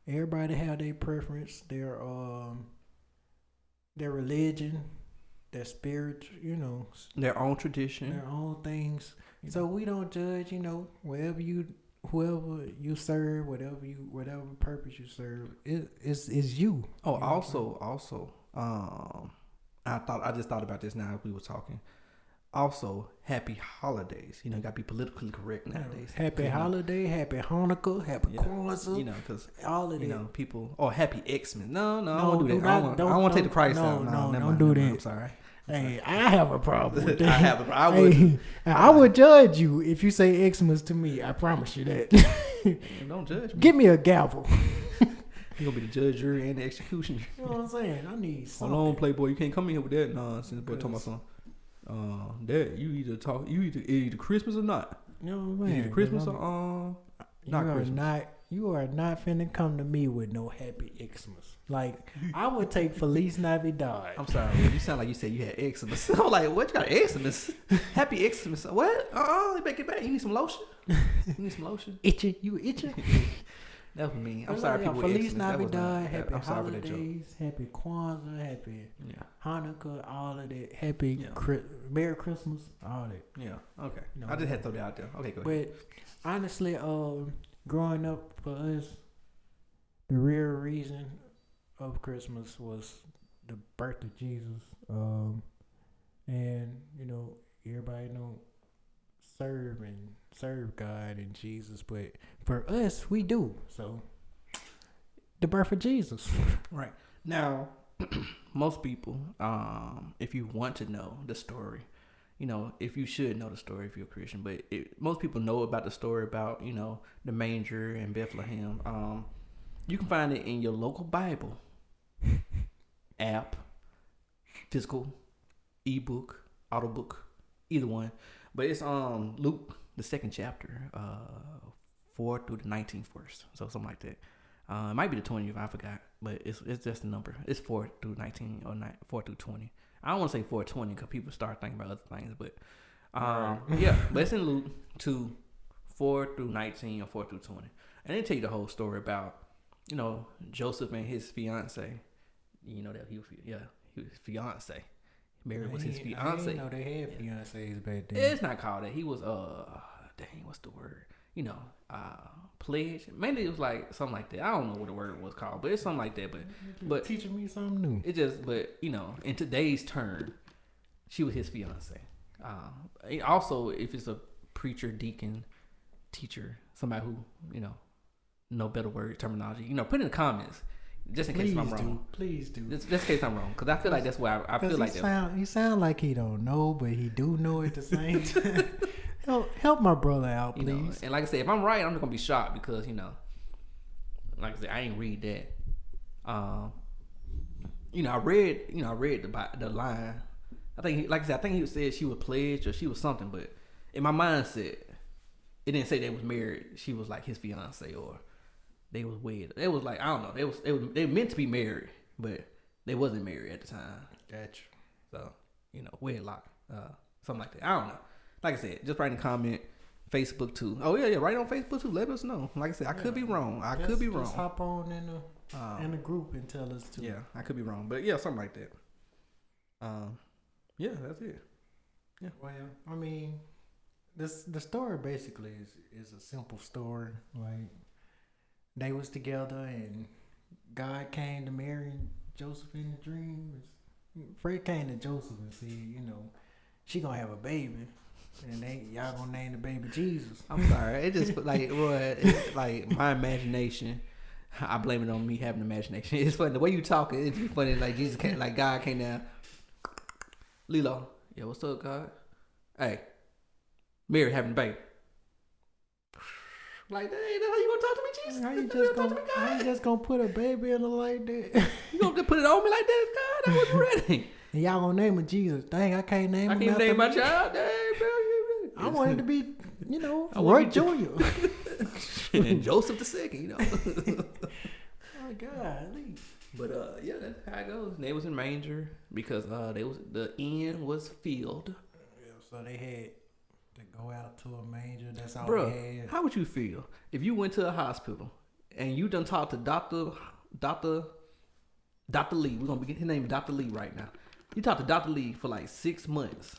Everybody have their preference, their religion, their spirit. Their own tradition, their own things. So we don't judge. Whoever you serve, whatever purpose you serve, is you. Oh, also, I just thought about this now as we were talking. Also, happy holidays. You gotta be politically correct nowadays. Happy holiday, happy Hanukkah, happy Kwanzaa. Because all of that. people. Oh, happy Xmas. No, I don't do that. I don't want to take the price out. No, don't do that. I'm sorry. Hey, I have a problem with that. I have a problem. I would judge you if you say Xmas to me. I promise you that. Don't judge me. Give me a gavel. You're gonna be the judge, jury, and the executioner. You know what I'm saying? I need something. Hold on, Playboy. You can't come in here with that nonsense. Boy, talking about something. Dad, you either Christmas or not. You know what I'm saying? Either Christmas or not Christmas. You are not finna come to me with no happy Xmas. Like, I would take Feliz Navidad. I'm sorry, man. You sound like you said you had Xmas. I'm like, what? You got Xmas? Happy Xmas? What? You make it back. You need some lotion? Itchy? You itchy? That was me. I'm sorry, people. Feliz Navidad, happy holidays, that happy Kwanzaa, happy Hanukkah, all of that. Happy Merry Christmas, all that. Yeah. Okay. I just had to throw that out there. Okay, go ahead. But honestly, growing up for us, the real reason of Christmas was the birth of Jesus. And everybody don't serve God and Jesus, but for us, we do. So, the birth of Jesus. Right. Now, most people, if you want to know the story, if you should know the story if you're a Christian, but most people know about the story about, the manger in Bethlehem. You can find it in your local Bible app, physical, ebook, audiobook, either one. But it's Luke, the 2nd chapter, 4 through the 19th verse, so something like that. It might be the 20th, I forgot, but it's just a number. It's 4 through 19 or 4 through 20. I don't want to say 420 because people start thinking about other things, but but it's in Luke 2, 4 through 19 or 4 through 20. And they tell you the whole story about, Joseph and his fiance. You know that he was fiance. Mary was his fiance. I didn't know they had fiancés back then. It's not called that. He was what's the word? Pledge. Maybe it was like something like that. I don't know what the word was called, but it's something like that. But teaching me something new. It just, in today's term, she was his fiance. Also, if it's a preacher, deacon, teacher, somebody who know better word terminology, put in the comments. Just in case I'm wrong. Please do. Just in case I'm wrong, because I feel like that's why I feel like that. He sound like he don't know, but he do know at the same time. Help my brother out, please. And like I said, if I'm right, I'm just gonna be shocked because like I said, I ain't read that. I read the line. I think he said she was pledged or she was something, but in my mindset, it didn't say they was married. She was like his fiance or they was wed. It was like, I don't know. They were meant to be married, but they wasn't married at the time. Gotcha. So wedlock, something like that. I don't know. Like I said, just write in a comment. Facebook too. Oh yeah, write on Facebook too. Let us know. Like I said, I could be wrong. Just hop on in the group and tell us too. Yeah, I could be wrong, but yeah, something like that. Yeah, that's it. Yeah. Well, I mean, the story basically is a simple story. Like they was together and God came to Mary and Joseph in the dream. Fred came to Joseph and said, she gonna have a baby. And y'all gonna name the baby Jesus. I'm sorry. It just like Roy, it's like my imagination. I blame it on me having imagination. It's funny the way you talk. It's funny like Jesus came, like God came down. Lilo, yeah, what's up, God? Hey, Mary having a baby. Like, hey, how you gonna talk to me, Jesus? How you just gonna put a baby in her like that? You gonna put it on me like that, God? I wasn't ready. And y'all gonna name her Jesus? Dang, I can't name him. I can't name my child. Dang, bro. I wanted to be, Roy Jr. and Joseph the second, Oh God. But yeah, that's how it goes. They was in manger because the inn was filled. Yeah, so they had to go out to a manger. That's all Bruh, they had. how would you feel if you went to a hospital and you done talked to Dr. Lee? We're gonna be his name is Dr. Lee right now. You talked to Dr. Lee for like 6 months.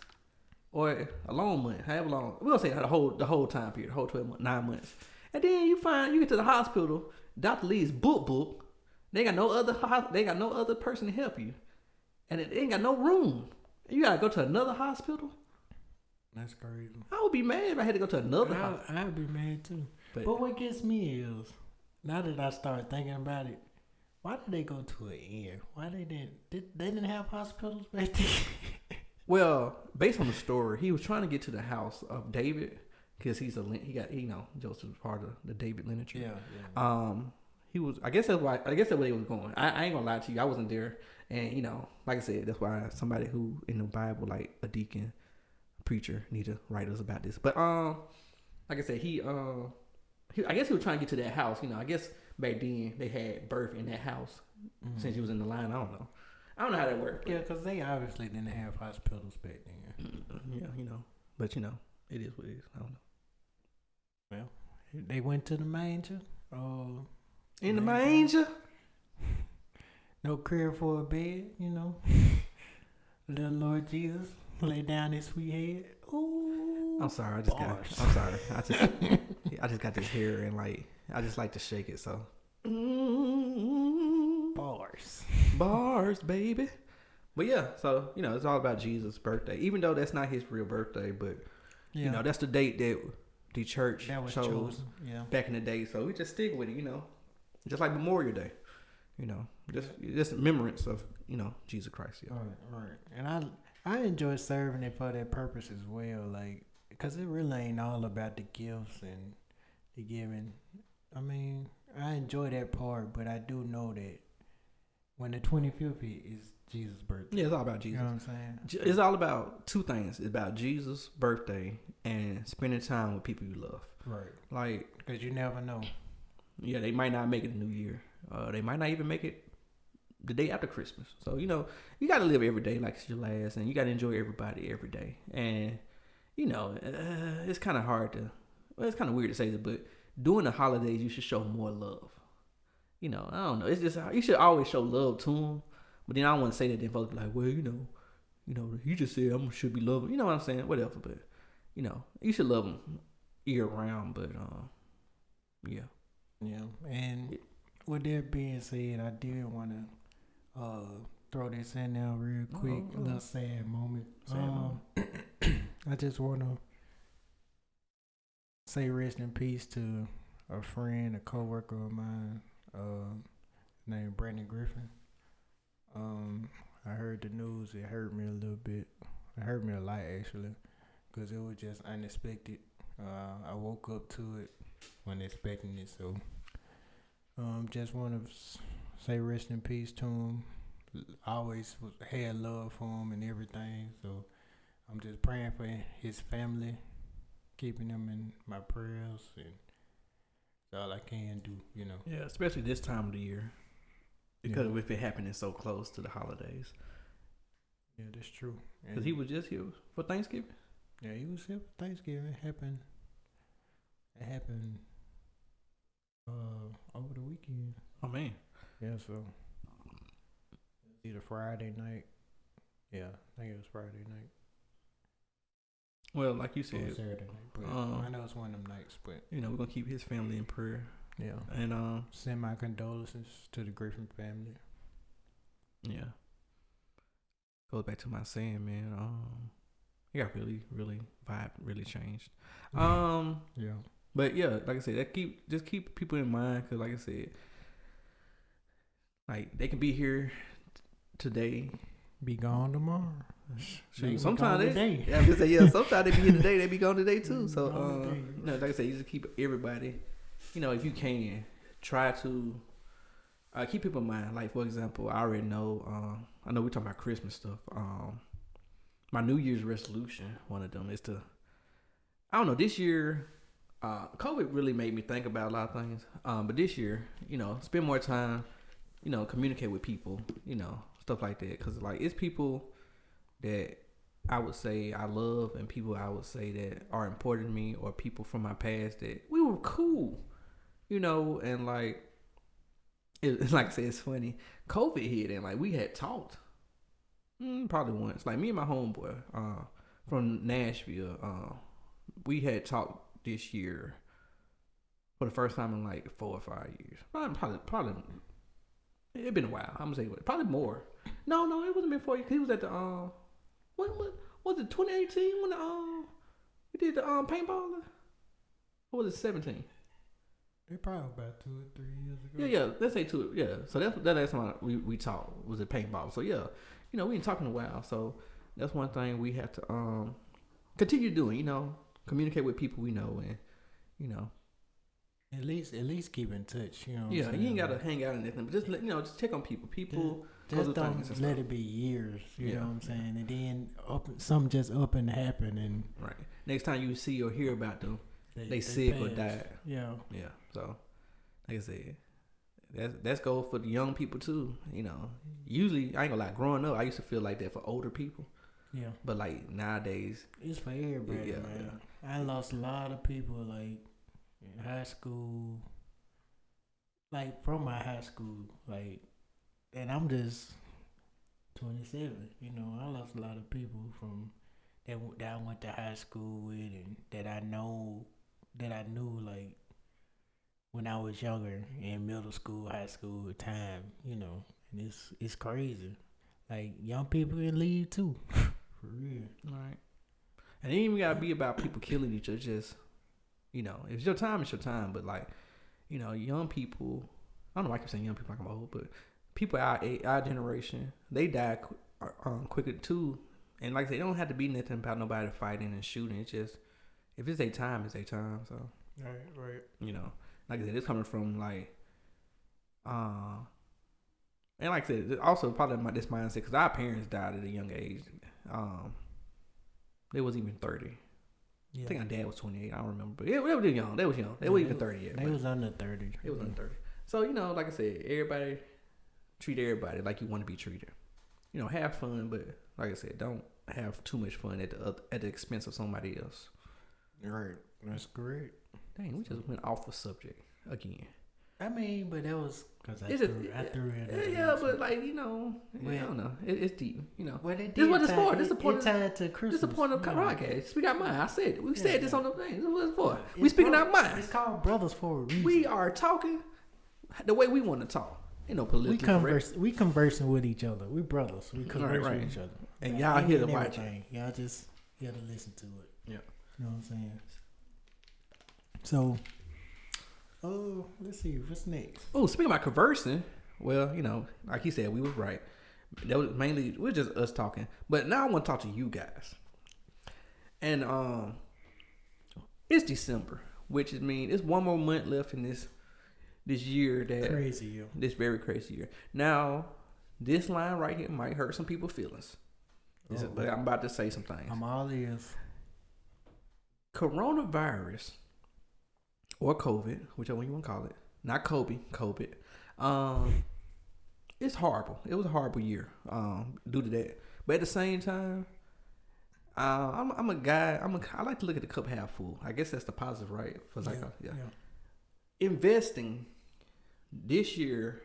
Or a long month, however long. We're gonna say the whole time period, the whole 12 months, 9 months. And then you get to the hospital, Dr. Lee's book. They got no other person to help you. And they ain't got no room. You gotta go to another hospital. That's crazy. I would be mad if I had to go to another hospital. I'd be mad too. But what gets me is, now that I start thinking about it, why did they go to an inn? Why they didn't have hospitals back then? Well, based on the story, he was trying to get to the house of David because Joseph was part of the David lineage. Yeah. He was. I guess that's where he was going. I ain't gonna lie to you. I wasn't there, and like I said, that's why somebody who in the Bible, like a deacon, preacher, need to write us about this. But like I said, I guess he was trying to get to that house. I guess back then they had birth in that house since he was in the line. I don't know how that worked. Yeah, because they obviously didn't have hospitals back then. Yeah, but it is what it is. I don't know. Well, they went to the manger. In the manger. No crib for a bed, Little Lord Jesus lay down his sweet head. Ooh. I'm sorry. I just got this hair and I just like to shake it. So. Bars, baby. But yeah, so it's all about Jesus' birthday. Even though that's not his real birthday, but that's the date that the church chose back in the day. So we just stick with it, just like Memorial Day, just remembrance of Jesus Christ. Yeah. Right. And I enjoy serving it for that purpose as well, like because it really ain't all about the gifts and the giving. I mean, I enjoy that part, but I do know that when the 25th is Jesus' birthday. Yeah, it's all about Jesus. You know what I'm saying? It's all about two things. It's about Jesus' birthday and spending time with people you love. Right. Like, because you never know. Yeah, they might not make it the New Year. They might not even make it the day after Christmas. So, you got to live every day like it's your last, and you got to enjoy everybody every day. And, it's kind of hard to, well, it's kind of weird to say this, but during the holidays, you should show more love. You know, I don't know. It's just you should always show love to them. But then I don't want to say that. Then folks be like, well, he just said I should be loving. You know what I'm saying? Whatever. But you should love them year round. But yeah. Yeah, and with that being said, I did want to throw this in there real quick. A little sad moment. I just want to say rest in peace to a friend, a coworker of mine, named Brandon Griffin. I heard the news. It hurt me a little bit. It hurt me a lot, actually, because it was just unexpected. I woke up to it when expecting it, so just want to say rest in peace to him. Always had love for him and everything, so I'm just praying for his family, keeping them in my prayers, and that's all I can do, Yeah, especially this time of the year, because if it happening so close to the holidays. Yeah, that's true. Because he was just here for Thanksgiving. Yeah, he was here for Thanksgiving. It happened over the weekend. Oh man. Yeah, so either Friday night. Yeah, I think it was Friday night. Well, like you said, Saturday night, but I know it's one of them nights. But we're gonna keep his family in prayer. Yeah, and send my condolences to the Griffin family. Yeah, goes back to my saying, man. It got really vibe really changed. Yeah. But yeah, like I said, just keep people in mind, because like I said, like they can be here today, be gone tomorrow. Sometimes they, sometimes they be here today, they be gone today too. So like I said, you just keep everybody, if you can, try to keep people in mind. Like for example, I already know. I know we're talking about Christmas stuff. My New Year's resolution, one of them is to, I don't know, this year, COVID really made me think about a lot of things. But this year, spend more time, communicate with people, stuff like that. Because, like, it's people that I would say I love and people I would say that are important to me, or people from my past that we were cool, and, like, it's like I said, it's funny. COVID hit and, like, we had talked probably once. Like, me and my homeboy from Nashville, we had talked this year for the first time in like 4 or 5 years. Probably it been a while. I'm gonna say probably more. No, it wasn't been 4 years. He was at the what was it 2018 when we did the paintball? Or was it 17? They probably about 2 or 3 years ago. Yeah. Let's say 2. Yeah. So that last time we talked was at paintball. So yeah, we ain't talking a while. So that's one thing we have to continue doing. Communicate with people we know, and at least keep in touch. You ain't gotta hang out or anything, but just check on people. People just don't let it be years. You know what I'm saying, and then something just up and happen, and right next time you see or hear about them, they sick or died. Yeah. So, like I said, that's goal for the young people too. Usually I ain't gonna lie. Growing up, I used to feel like that for older people. Yeah. But like nowadays, it's for everybody, man. Yeah. I lost a lot of people like in high school, like from my high school, like, and I'm just 27. I lost a lot of people from that I went to high school with, and that I knew like when I was younger in middle school, high school time. And it's crazy. Like young people can leave too. For real. Right. And it ain't even gotta be about people killing each other. Just, if it's your time, it's your time. But like, young people, I don't know why I keep saying young people like I'm old, but people our generation, they die quicker too. And like I said, it don't have to be nothing about nobody fighting and shooting. It's just, if it's their time, it's their time. So, right. Like I said, it's coming from like, and like I said, also probably this mindset, because our parents died at a young age. They wasn't even 30. Yeah. I think our dad was 28. I don't remember, but they were young. They was young. They weren't even 30 yet. They was under 30. It was under 30. So like I said, everybody treat everybody like you want to be treated. Have fun, but like I said, don't have too much fun at the expense of somebody else. Right. That's correct. Dang, we just went off the subject again. I mean, but that was because I threw in. Yeah, but like I don't know. It's deep. Well, this is what it's for. This is the point. It's tied to Christmas. This is the point of the podcast. Speak our mind. I said it. We said this on the thing. This is what it's for. It's We speaking our mind. It's called Brothers for a reason. We are talking the way we want to talk. Ain't no political. We conversing with each other. We brothers. We conversing right. with each other. And y'all here to watch it. Y'all just got to listen to it. Yeah. You know what I'm saying? So, let's see. What's next? Oh, speaking about conversing, well, like he said, we was right. That was mainly, we're just us talking. But now I want to talk to you guys. And it's December, which means it's one more month left in this year. Crazy year. This very crazy year. Now, this line right here might hurt some people's feelings. But I'm about to say some things. I'm all ears. Coronavirus, or COVID, whichever one you want to call it. Not COVID. It's horrible. It was a horrible year due to that. But at the same time, I'm a guy. I like to look at the cup half full. I guess that's the positive, right? Investing this year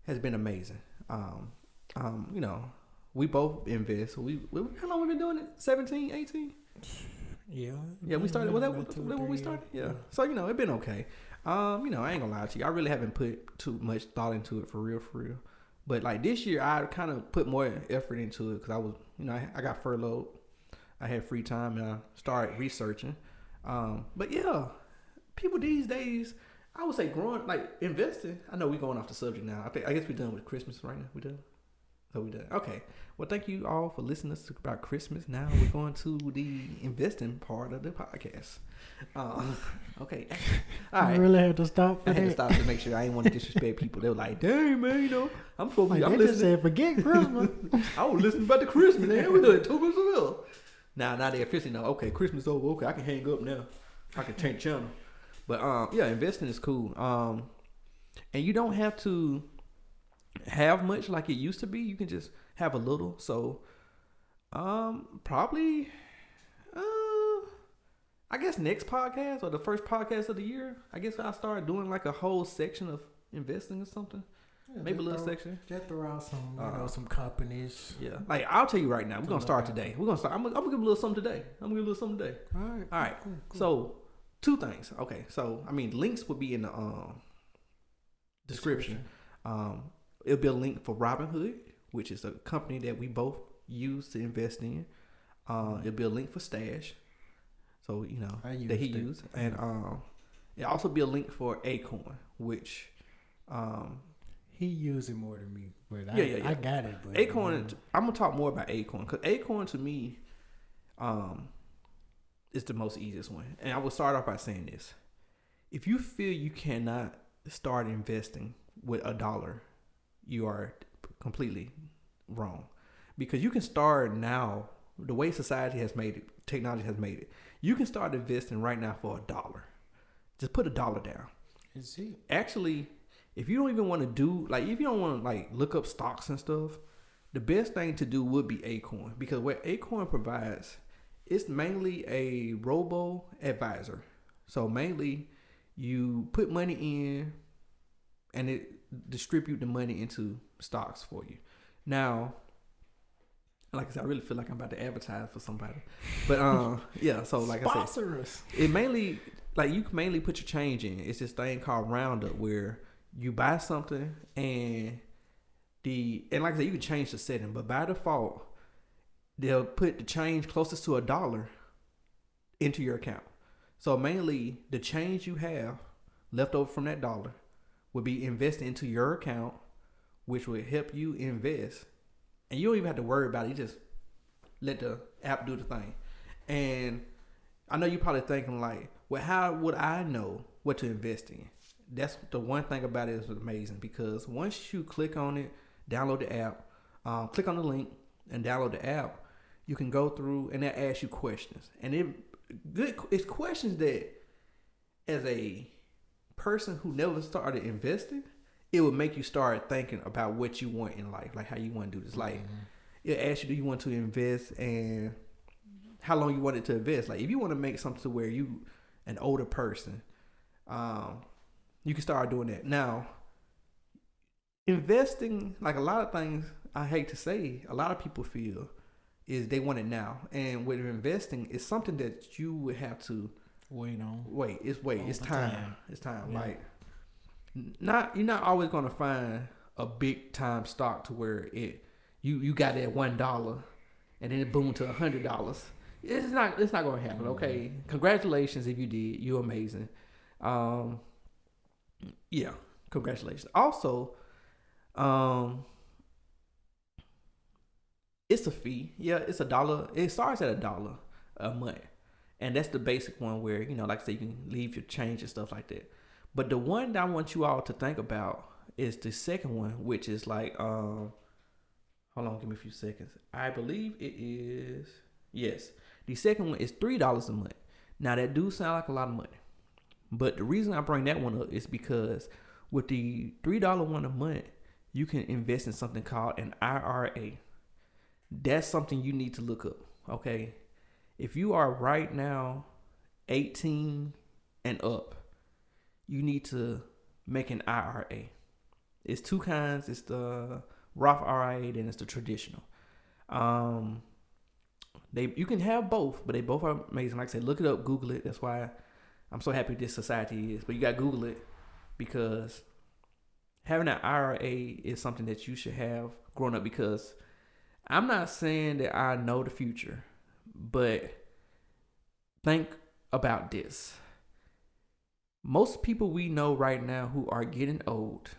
has been amazing. We both invest. We how long we been doing it? 17, 18? Yeah. Yeah, we started. Was that when we started? Yeah. So it's been okay. I ain't gonna lie to you. I really haven't put too much thought into it for real. But like this year, I kind of put more effort into it because I was, I got furloughed. I had free time and I started researching. But yeah, people these days, I would say investing. I know we're going off the subject now. I guess we're done with Christmas right now. We done. So we done. Okay. Well, thank you all for listening to us about Christmas. Now we're going to the investing part of the podcast. Okay. All right. You really had to stop. I had to stop to make sure I didn't want to disrespect people. They were like, "Dang man, I'm supposed to be." I'm listening. Just said, "Forget Christmas." I was listening about the Christmas. Man, we done took us a little. Now they officially know. Okay, Christmas over. Okay, I can hang up now. I can change channel. But investing is cool. And you don't have to have much like it used to be. You can just have a little. So probably I guess next podcast or the first podcast of the year, I guess I'll start doing like a whole section of investing or something. Yeah, maybe a little section. Just throw out some some companies. Yeah. Like I'll tell you right now, we're gonna start today. I'm gonna give a little something today. All right. Cool. So 2 things. Okay. So links will be in the description. It'll be a link for Robinhood, which is a company that we both use to invest in. It'll be a link for Stash, so that he used, and it'll also be a link for Acorn, which he used it more than me. But I got it. But Acorn, I'm gonna talk more about Acorn because Acorn to me, is the most easiest one. And I will start off by saying this: if you feel you cannot start investing with $1, you are completely wrong, because you can start now. The way society has made it, technology has made it, you can start investing right now for $1. Just put $1 down. Actually, if you don't even want to do if you don't want to look up stocks and stuff, the best thing to do would be Acorn, because what Acorn provides, it's mainly a robo advisor. So mainly you put money in and it distribute the money into stocks for you. Now, like I said, I really feel like I'm about to advertise for somebody, but so like sponsor I said, us. It mainly you can mainly put your change in. It's this thing called Roundup where you buy something and like I said, you can change the setting, but by default they'll put the change closest to $1 into your account. So mainly the change you have left over from that $1 will be invested into your account, which will help you invest. And you don't even have to worry about it. You just let the app do the thing. And I know you're probably thinking well, how would I know what to invest in? That's the one thing about it is amazing, because once you click on it, download the app, click on the link and download the app, you can go through and that asks you questions. And it's questions that as a person who never started investing, it would make you start thinking about what you want in life, like how you want to do this. It asks you, do you want to invest and how long you want it to invest? Like if you want to make something to where you an older person, you can start doing that. Now, investing, like a lot of things, I hate to say, a lot of people feel is they want it now. And with investing, it's something that you would have to wait on. It's time. It's time. Yeah. Like, you're not always gonna find a big time stock to where you got it at $1 and then it boomed to $100. It's not gonna happen. Okay, congratulations if you did. You're amazing. Yeah, congratulations. Also, it's a fee. Yeah, it's $1. It starts at $1 a month, and that's the basic one where, like I say, you can leave your change and stuff like that. But the one that I want you all to think about is the second one, which is like, hold on, give me a few seconds. I believe it is, yes, the second one is $3 a month. Now that do sound like a lot of money, but the reason I bring that one up is because with the $3 one a month, you can invest in something called an IRA. That's something you need to look up. Okay, if you are right now 18 and up, you need to make an IRA. It's two kinds. It's the Roth IRA, then it's the traditional. You can have both, but they both are amazing. Like I said, look it up, Google it. That's why I'm so happy this society is. But you got to Google it, because having an IRA is something that you should have growing up. Because I'm not saying that I know the future, but think about this. Most people we know right now who are getting old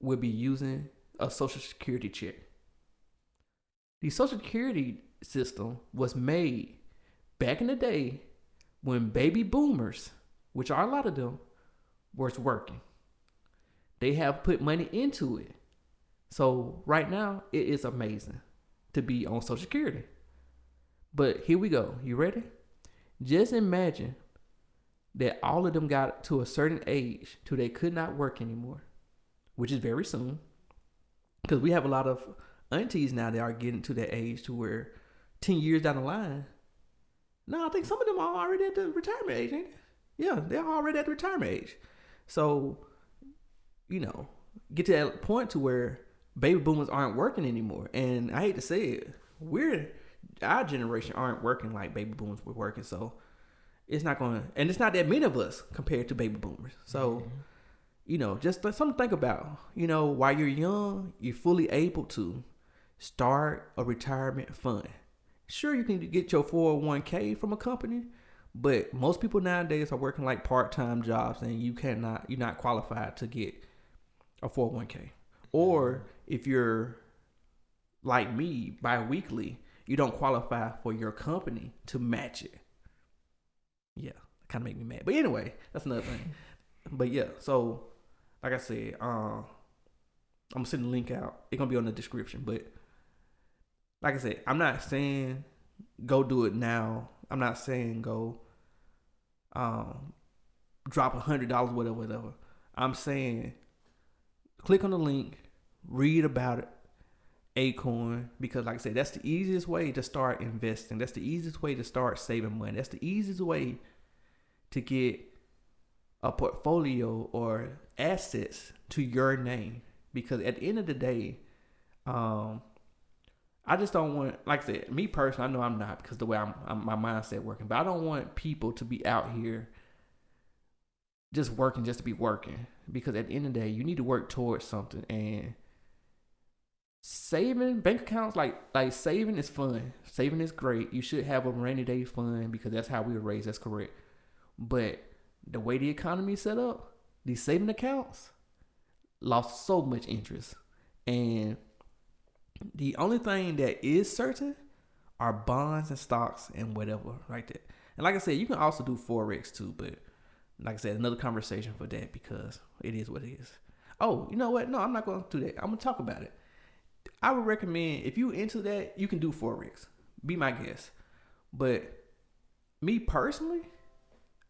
will be using a Social Security check. The Social Security system was made back in the day when baby boomers, which are a lot of them, was working. They have put money into it. So right now, it is amazing to be on Social Security. But here we go. You ready? Just imagine that all of them got to a certain age till they could not work anymore, which is very soon. Because we have a lot of aunties now that are getting to that age to where 10 years down the line. No, I think some of them are already at the retirement age, ain't they? Yeah, they're already at the retirement age. So, get to that point to where baby boomers aren't working anymore. And I hate to say it, our generation aren't working like baby boomers were working. So it's not that many of us compared to baby boomers. So, just something to think about. While you're young, you're fully able to start a retirement fund. Sure, you can get your 401k from a company, but most people nowadays are working like part-time jobs, and you're not qualified to get a 401k. Or if you're like me, bi-weekly, you don't qualify for your company to match it. Yeah, that kind of make me mad. But anyway, that's another thing. But yeah, so like I said, I'm gonna send the link out. It's gonna be on the description. But like I said, I'm not saying go do it now. I'm not saying go drop $100, whatever. I'm saying click on the link, read about it, Acorn, because like I said, that's the easiest way to start investing. That's the easiest way to start saving money. That's the easiest way to get a portfolio or assets to your name. Because at the end of the day, I just don't want, like I said, me personally, I know I'm not, because the way I'm my mindset working, but I don't want people to be out here just working just to be working. Because at the end of the day, you need to work towards something. And saving, bank accounts, like saving is fun. Saving is great. You should have a rainy day fund, because that's how we were raised. That's correct. But the way the economy is set up, these saving accounts lost so much interest. And the only thing that is certain are bonds and stocks and whatever right there. And like I said, you can also do Forex too, but like I said, another conversation for that, because it is what it is. Oh, you know what? No, I'm not going to do that. I'm going to talk about it. I would recommend, if you into that, you can do Forex. Be my guest. But me personally,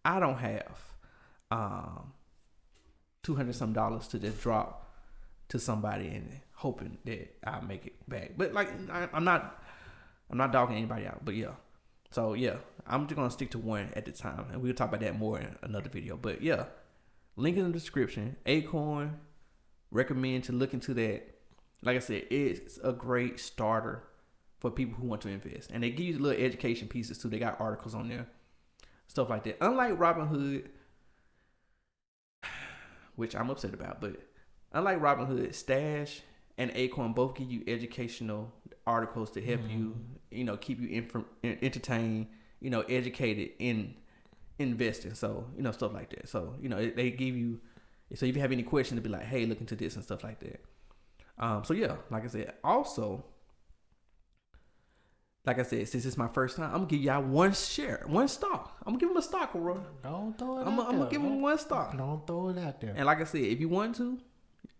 I don't have $200 some to just drop to somebody and hoping that I'll make it back. But like, I'm not dogging anybody out. But yeah, So yeah, I'm just gonna stick to one at the time, and we'll talk about that more in another video. But yeah, link in the description. Acorn, recommend to look into that. Like I said, it's a great starter for people who want to invest, and they give you little education pieces too. They got articles on there, stuff like that. Unlike Robinhood, which I'm upset about, but unlike Robinhood, Stash and Acorn both give you educational articles to help you, keep you entertained, educated in investing. So, stuff like that. So, they give you, so if you have any questions, to be like, hey, look into this and stuff like that. So yeah, like I said, also, since it's my first time, I'm gonna give y'all one stock. I'm gonna give them a stock, bro. Don't throw it I'm gonna give them one stock. Don't throw it out there. And like I said, if you want to,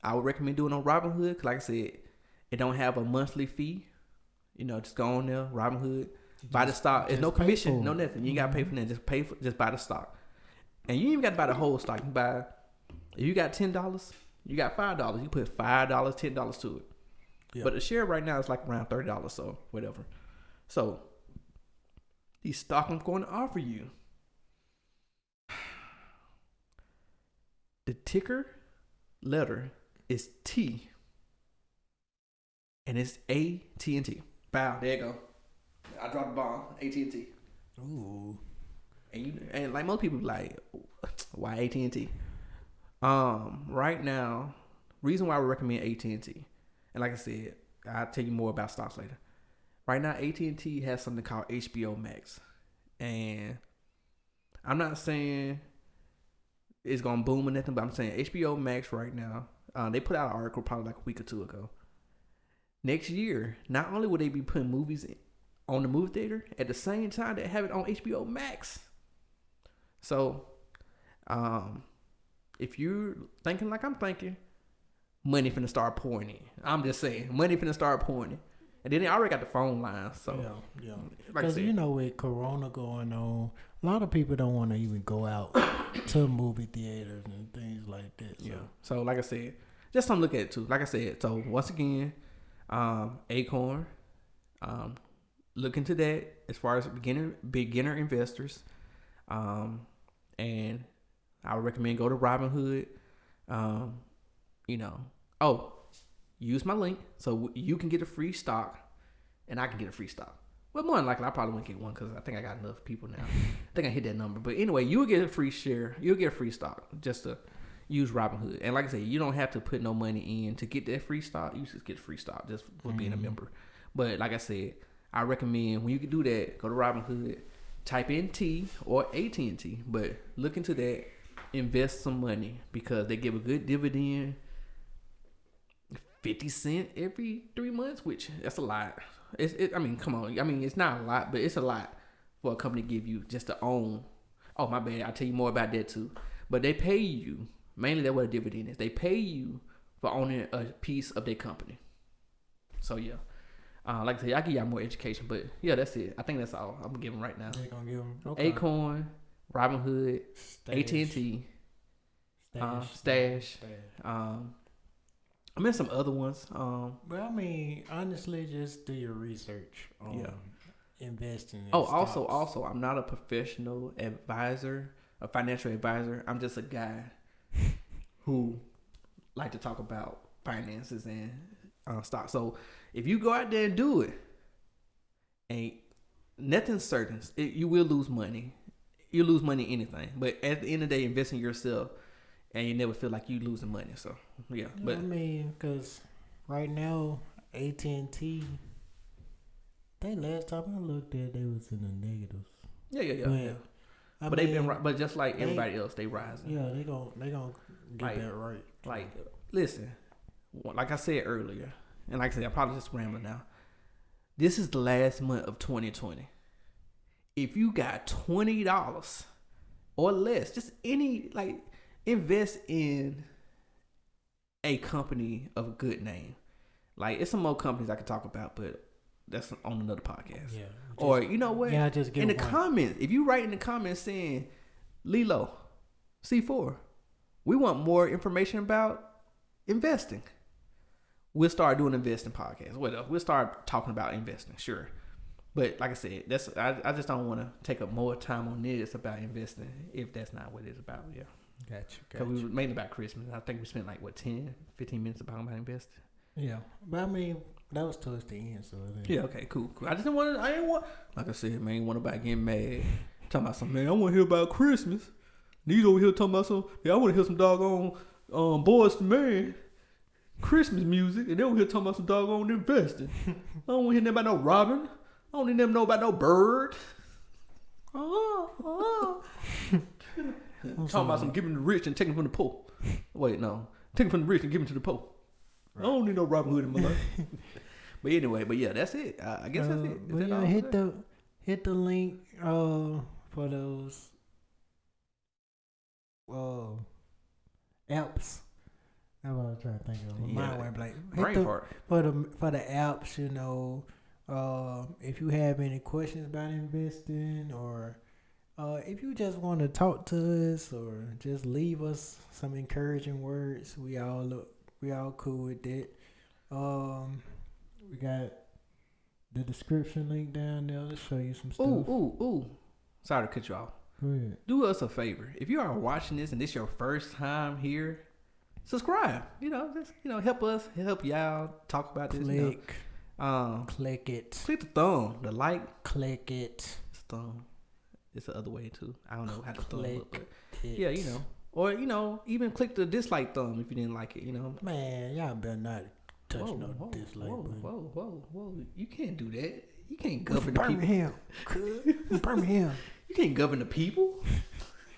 I would recommend doing it on Robinhood. Cause like I said, it don't have a monthly fee. Just go on there, Robinhood, buy the stock. There's no commission, no nothing. You ain't gotta pay for that. Just buy the stock. And you ain't even gotta buy the whole stock. You buy, if you got $10, you got $5. You put $5, $10 to it. Yep. But the share right now is like around $30, so whatever. So, these stock I'm going to offer you. The ticker letter is T. And it's AT&T. Bow, there you go. I dropped the bomb. AT&T. Ooh. And like most people be like, why AT&T? Right now, reason why we recommend AT&T, and like I said, I'll tell you more about stocks later. Right now, AT&T has something called HBO Max. And I'm not saying it's going to boom or nothing, but I'm saying HBO Max right now, they put out an article probably like a week or two ago. Next year, not only will they be putting movies on the movie theater, at the same time they have it on HBO Max. So, if you're thinking like I'm thinking, money finna start pouring in. I'm just saying, money finna start pouring in. And then they already got the phone line, so yeah. Because with Corona going on, a lot of people don't want to even go out to movie theaters and things like that. So. Yeah. So like I said, just something to look at too. Like I said, so once again, Acorn, look into that as far as beginner investors, and I would recommend go to Robinhood. Use my link so you can get a free stock and I can get a free stock. Well, more than likely, I probably won't get one because I think I got enough people now. I think I hit that number. But anyway, you'll get a free share. You'll get a free stock just to use Robinhood. And like I said, you don't have to put no money in to get that free stock. You just get free stock just for being a member. But like I said, I recommend when you can do that, go to Robinhood, type in T or AT&T. But look into that, invest some money because they give a good dividend. 50 cents every 3 months, which that's a lot. Come on. It's not a lot, but it's a lot for a company to give you just to own. Oh, my bad. I'll tell you more about that too. But they pay you, mainly that's what a dividend is. They pay you for owning a piece of their company. So yeah. Like I said, I give y'all more education, but yeah, that's it. I think that's all I'm gonna give them right now. They're gonna give them Acorn, Robinhood, AT&T, Stash. I meant some other ones. Honestly, just do your research on investing. Also, I'm not a professional advisor, a financial advisor. I'm just a guy who like to talk about finances and stocks. So if you go out there and do it, ain't nothing's certain. You will lose money. You lose money in anything, but at the end of the day, invest in yourself. And you never feel like you losing money, so yeah. But because right now AT&T, last time I looked at, they was in the negatives. Yeah. But they've been, but just like everybody else, they rising. Yeah, they gonna get that right. Like, listen, like I said earlier, and like I said, I'm probably just rambling now. This is the last month of 2020. If you got $20 or less, just invest in a company of a good name. Like, it's some more companies I could talk about, but that's on another podcast. Yeah. Or you know what? Yeah, just in the comments, if you write in the comments saying, Lilo, C4, we want more information about investing. We'll start doing investing podcasts. We'll start talking about investing, sure. But like I said, I just don't want to take up more time on this about investing if that's not what it's about. Yeah. Gotcha. Because we were mainly about Christmas. I think we spent like 10, 15 minutes about investing. Yeah, but I mean that was towards the end, so yeah. Okay, cool. I just didn't want. Like I said, man, want nobody getting mad. Talking about something, man. I want to hear about Christmas. These over here talking about some. Yeah, I want to hear some doggone Boys to Men Christmas music, and they over here talking about some doggone investing. I don't want to hear nothing about no Robin. I don't need them to know about no Bird. Talking about some giving the rich and taking from the poor. Wait, no, taking from the rich and giving to the poor. Right. I don't need no Robinhood in my life. But anyway, yeah, that's it. I guess that's it. But yeah, hit the link for those apps. That's what I was trying to think of. My mind went blank. For the apps, you know, if you have any questions about investing, or if you just want to talk to us, or just leave us some encouraging words, we all cool with that. We got the description link down there to show you some stuff. Ooh. Sorry to cut you off. Go ahead. Do us a favor. If you are watching this and this your first time here, subscribe. You know, just help us, help y'all talk about this. Click it. Click the thumb, the like. Click it. It's the thumb. It's the other way too. I don't know how to thumb look, but it. Yeah, or even click the dislike thumb if you didn't like it. Man, y'all better not touch no dislike button. Whoa! You can't do that. You can't govern the people. Birmingham. You can't govern the people.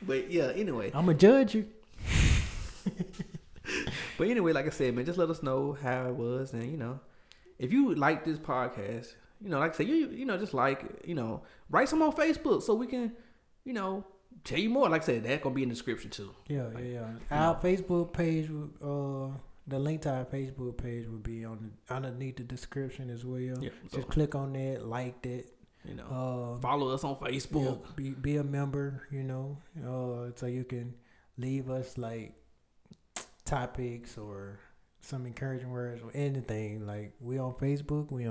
But yeah, anyway, I'ma judge you. But anyway, like I said, man, just let us know how it was, and if you like this podcast, like I said, just write some on Facebook so we can, tell you more. Like I said, that's gonna be in the description too. Yeah. Our Facebook page, the link to our Facebook page will be underneath the description as well. Yeah, just click on that, like that. Follow us on Facebook. Yeah, be a member. So you can leave us like topics or some encouraging words or anything. Like, we on Facebook, we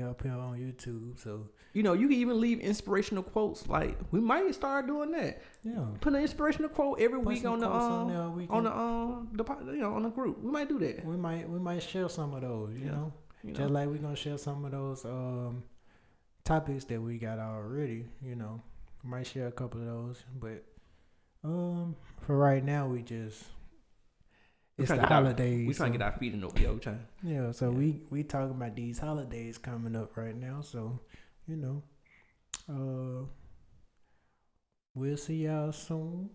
up here on YouTube. So you can even leave inspirational quotes. Like, we might start doing that. Yeah, put an inspirational quote every week on the group. We might do that. We might share some of those. You know, just like we're gonna share some of those topics that we got already. We might share a couple of those, but for right now, it's the holidays. We trying to get our feet in the yo. Yeah, so we talking about these holidays coming up right now. So, we'll see y'all soon.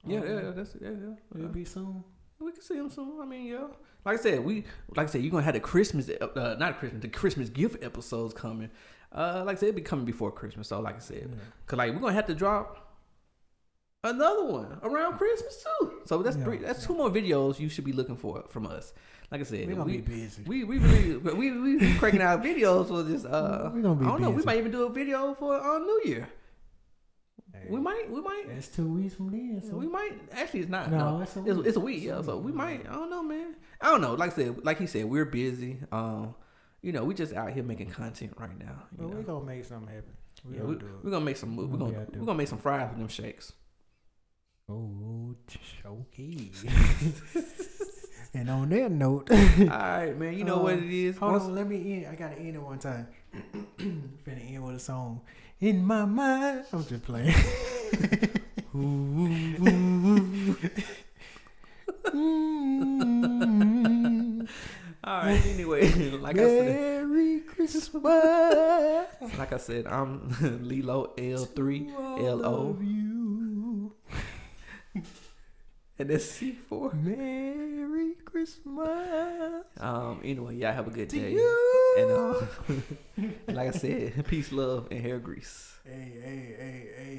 That's it. Yeah. We'll be soon. We can see them soon. I mean, yeah. Like I said, you're gonna have the the Christmas gift episodes coming. Like I said, it'll be coming before Christmas. So, like I said, cause we're gonna have to drop another one around Christmas too. So that's That's 2 more videos you should be looking for from us. Like I said, we're gonna be busy. We really cranking out videos for this. We're gonna be I don't know. busy. We might even do a video for New Year. Hey, we might. It's 2 weeks from then. So we might. Actually, it's not. No, it's a week. Yeah. So we might. I don't know, man. I don't know. Like he said, we're busy. We just out here making content right now. We're gonna make something happen. We're gonna make some moves. We're gonna make some fries with them shakes. Oh, okay. And on that note, all right, man. You know what it is. Hold on, let me end. I gotta end it one time. Finna end with a song. In my mind, I'm just playing. All right. Anyway, like I said, Merry Christmas. Like I said, I'm Lilo L3LO. And that's C4. Merry Christmas. Anyway, y'all have a good day. You. And like I said, peace, love, and hair grease. Hey.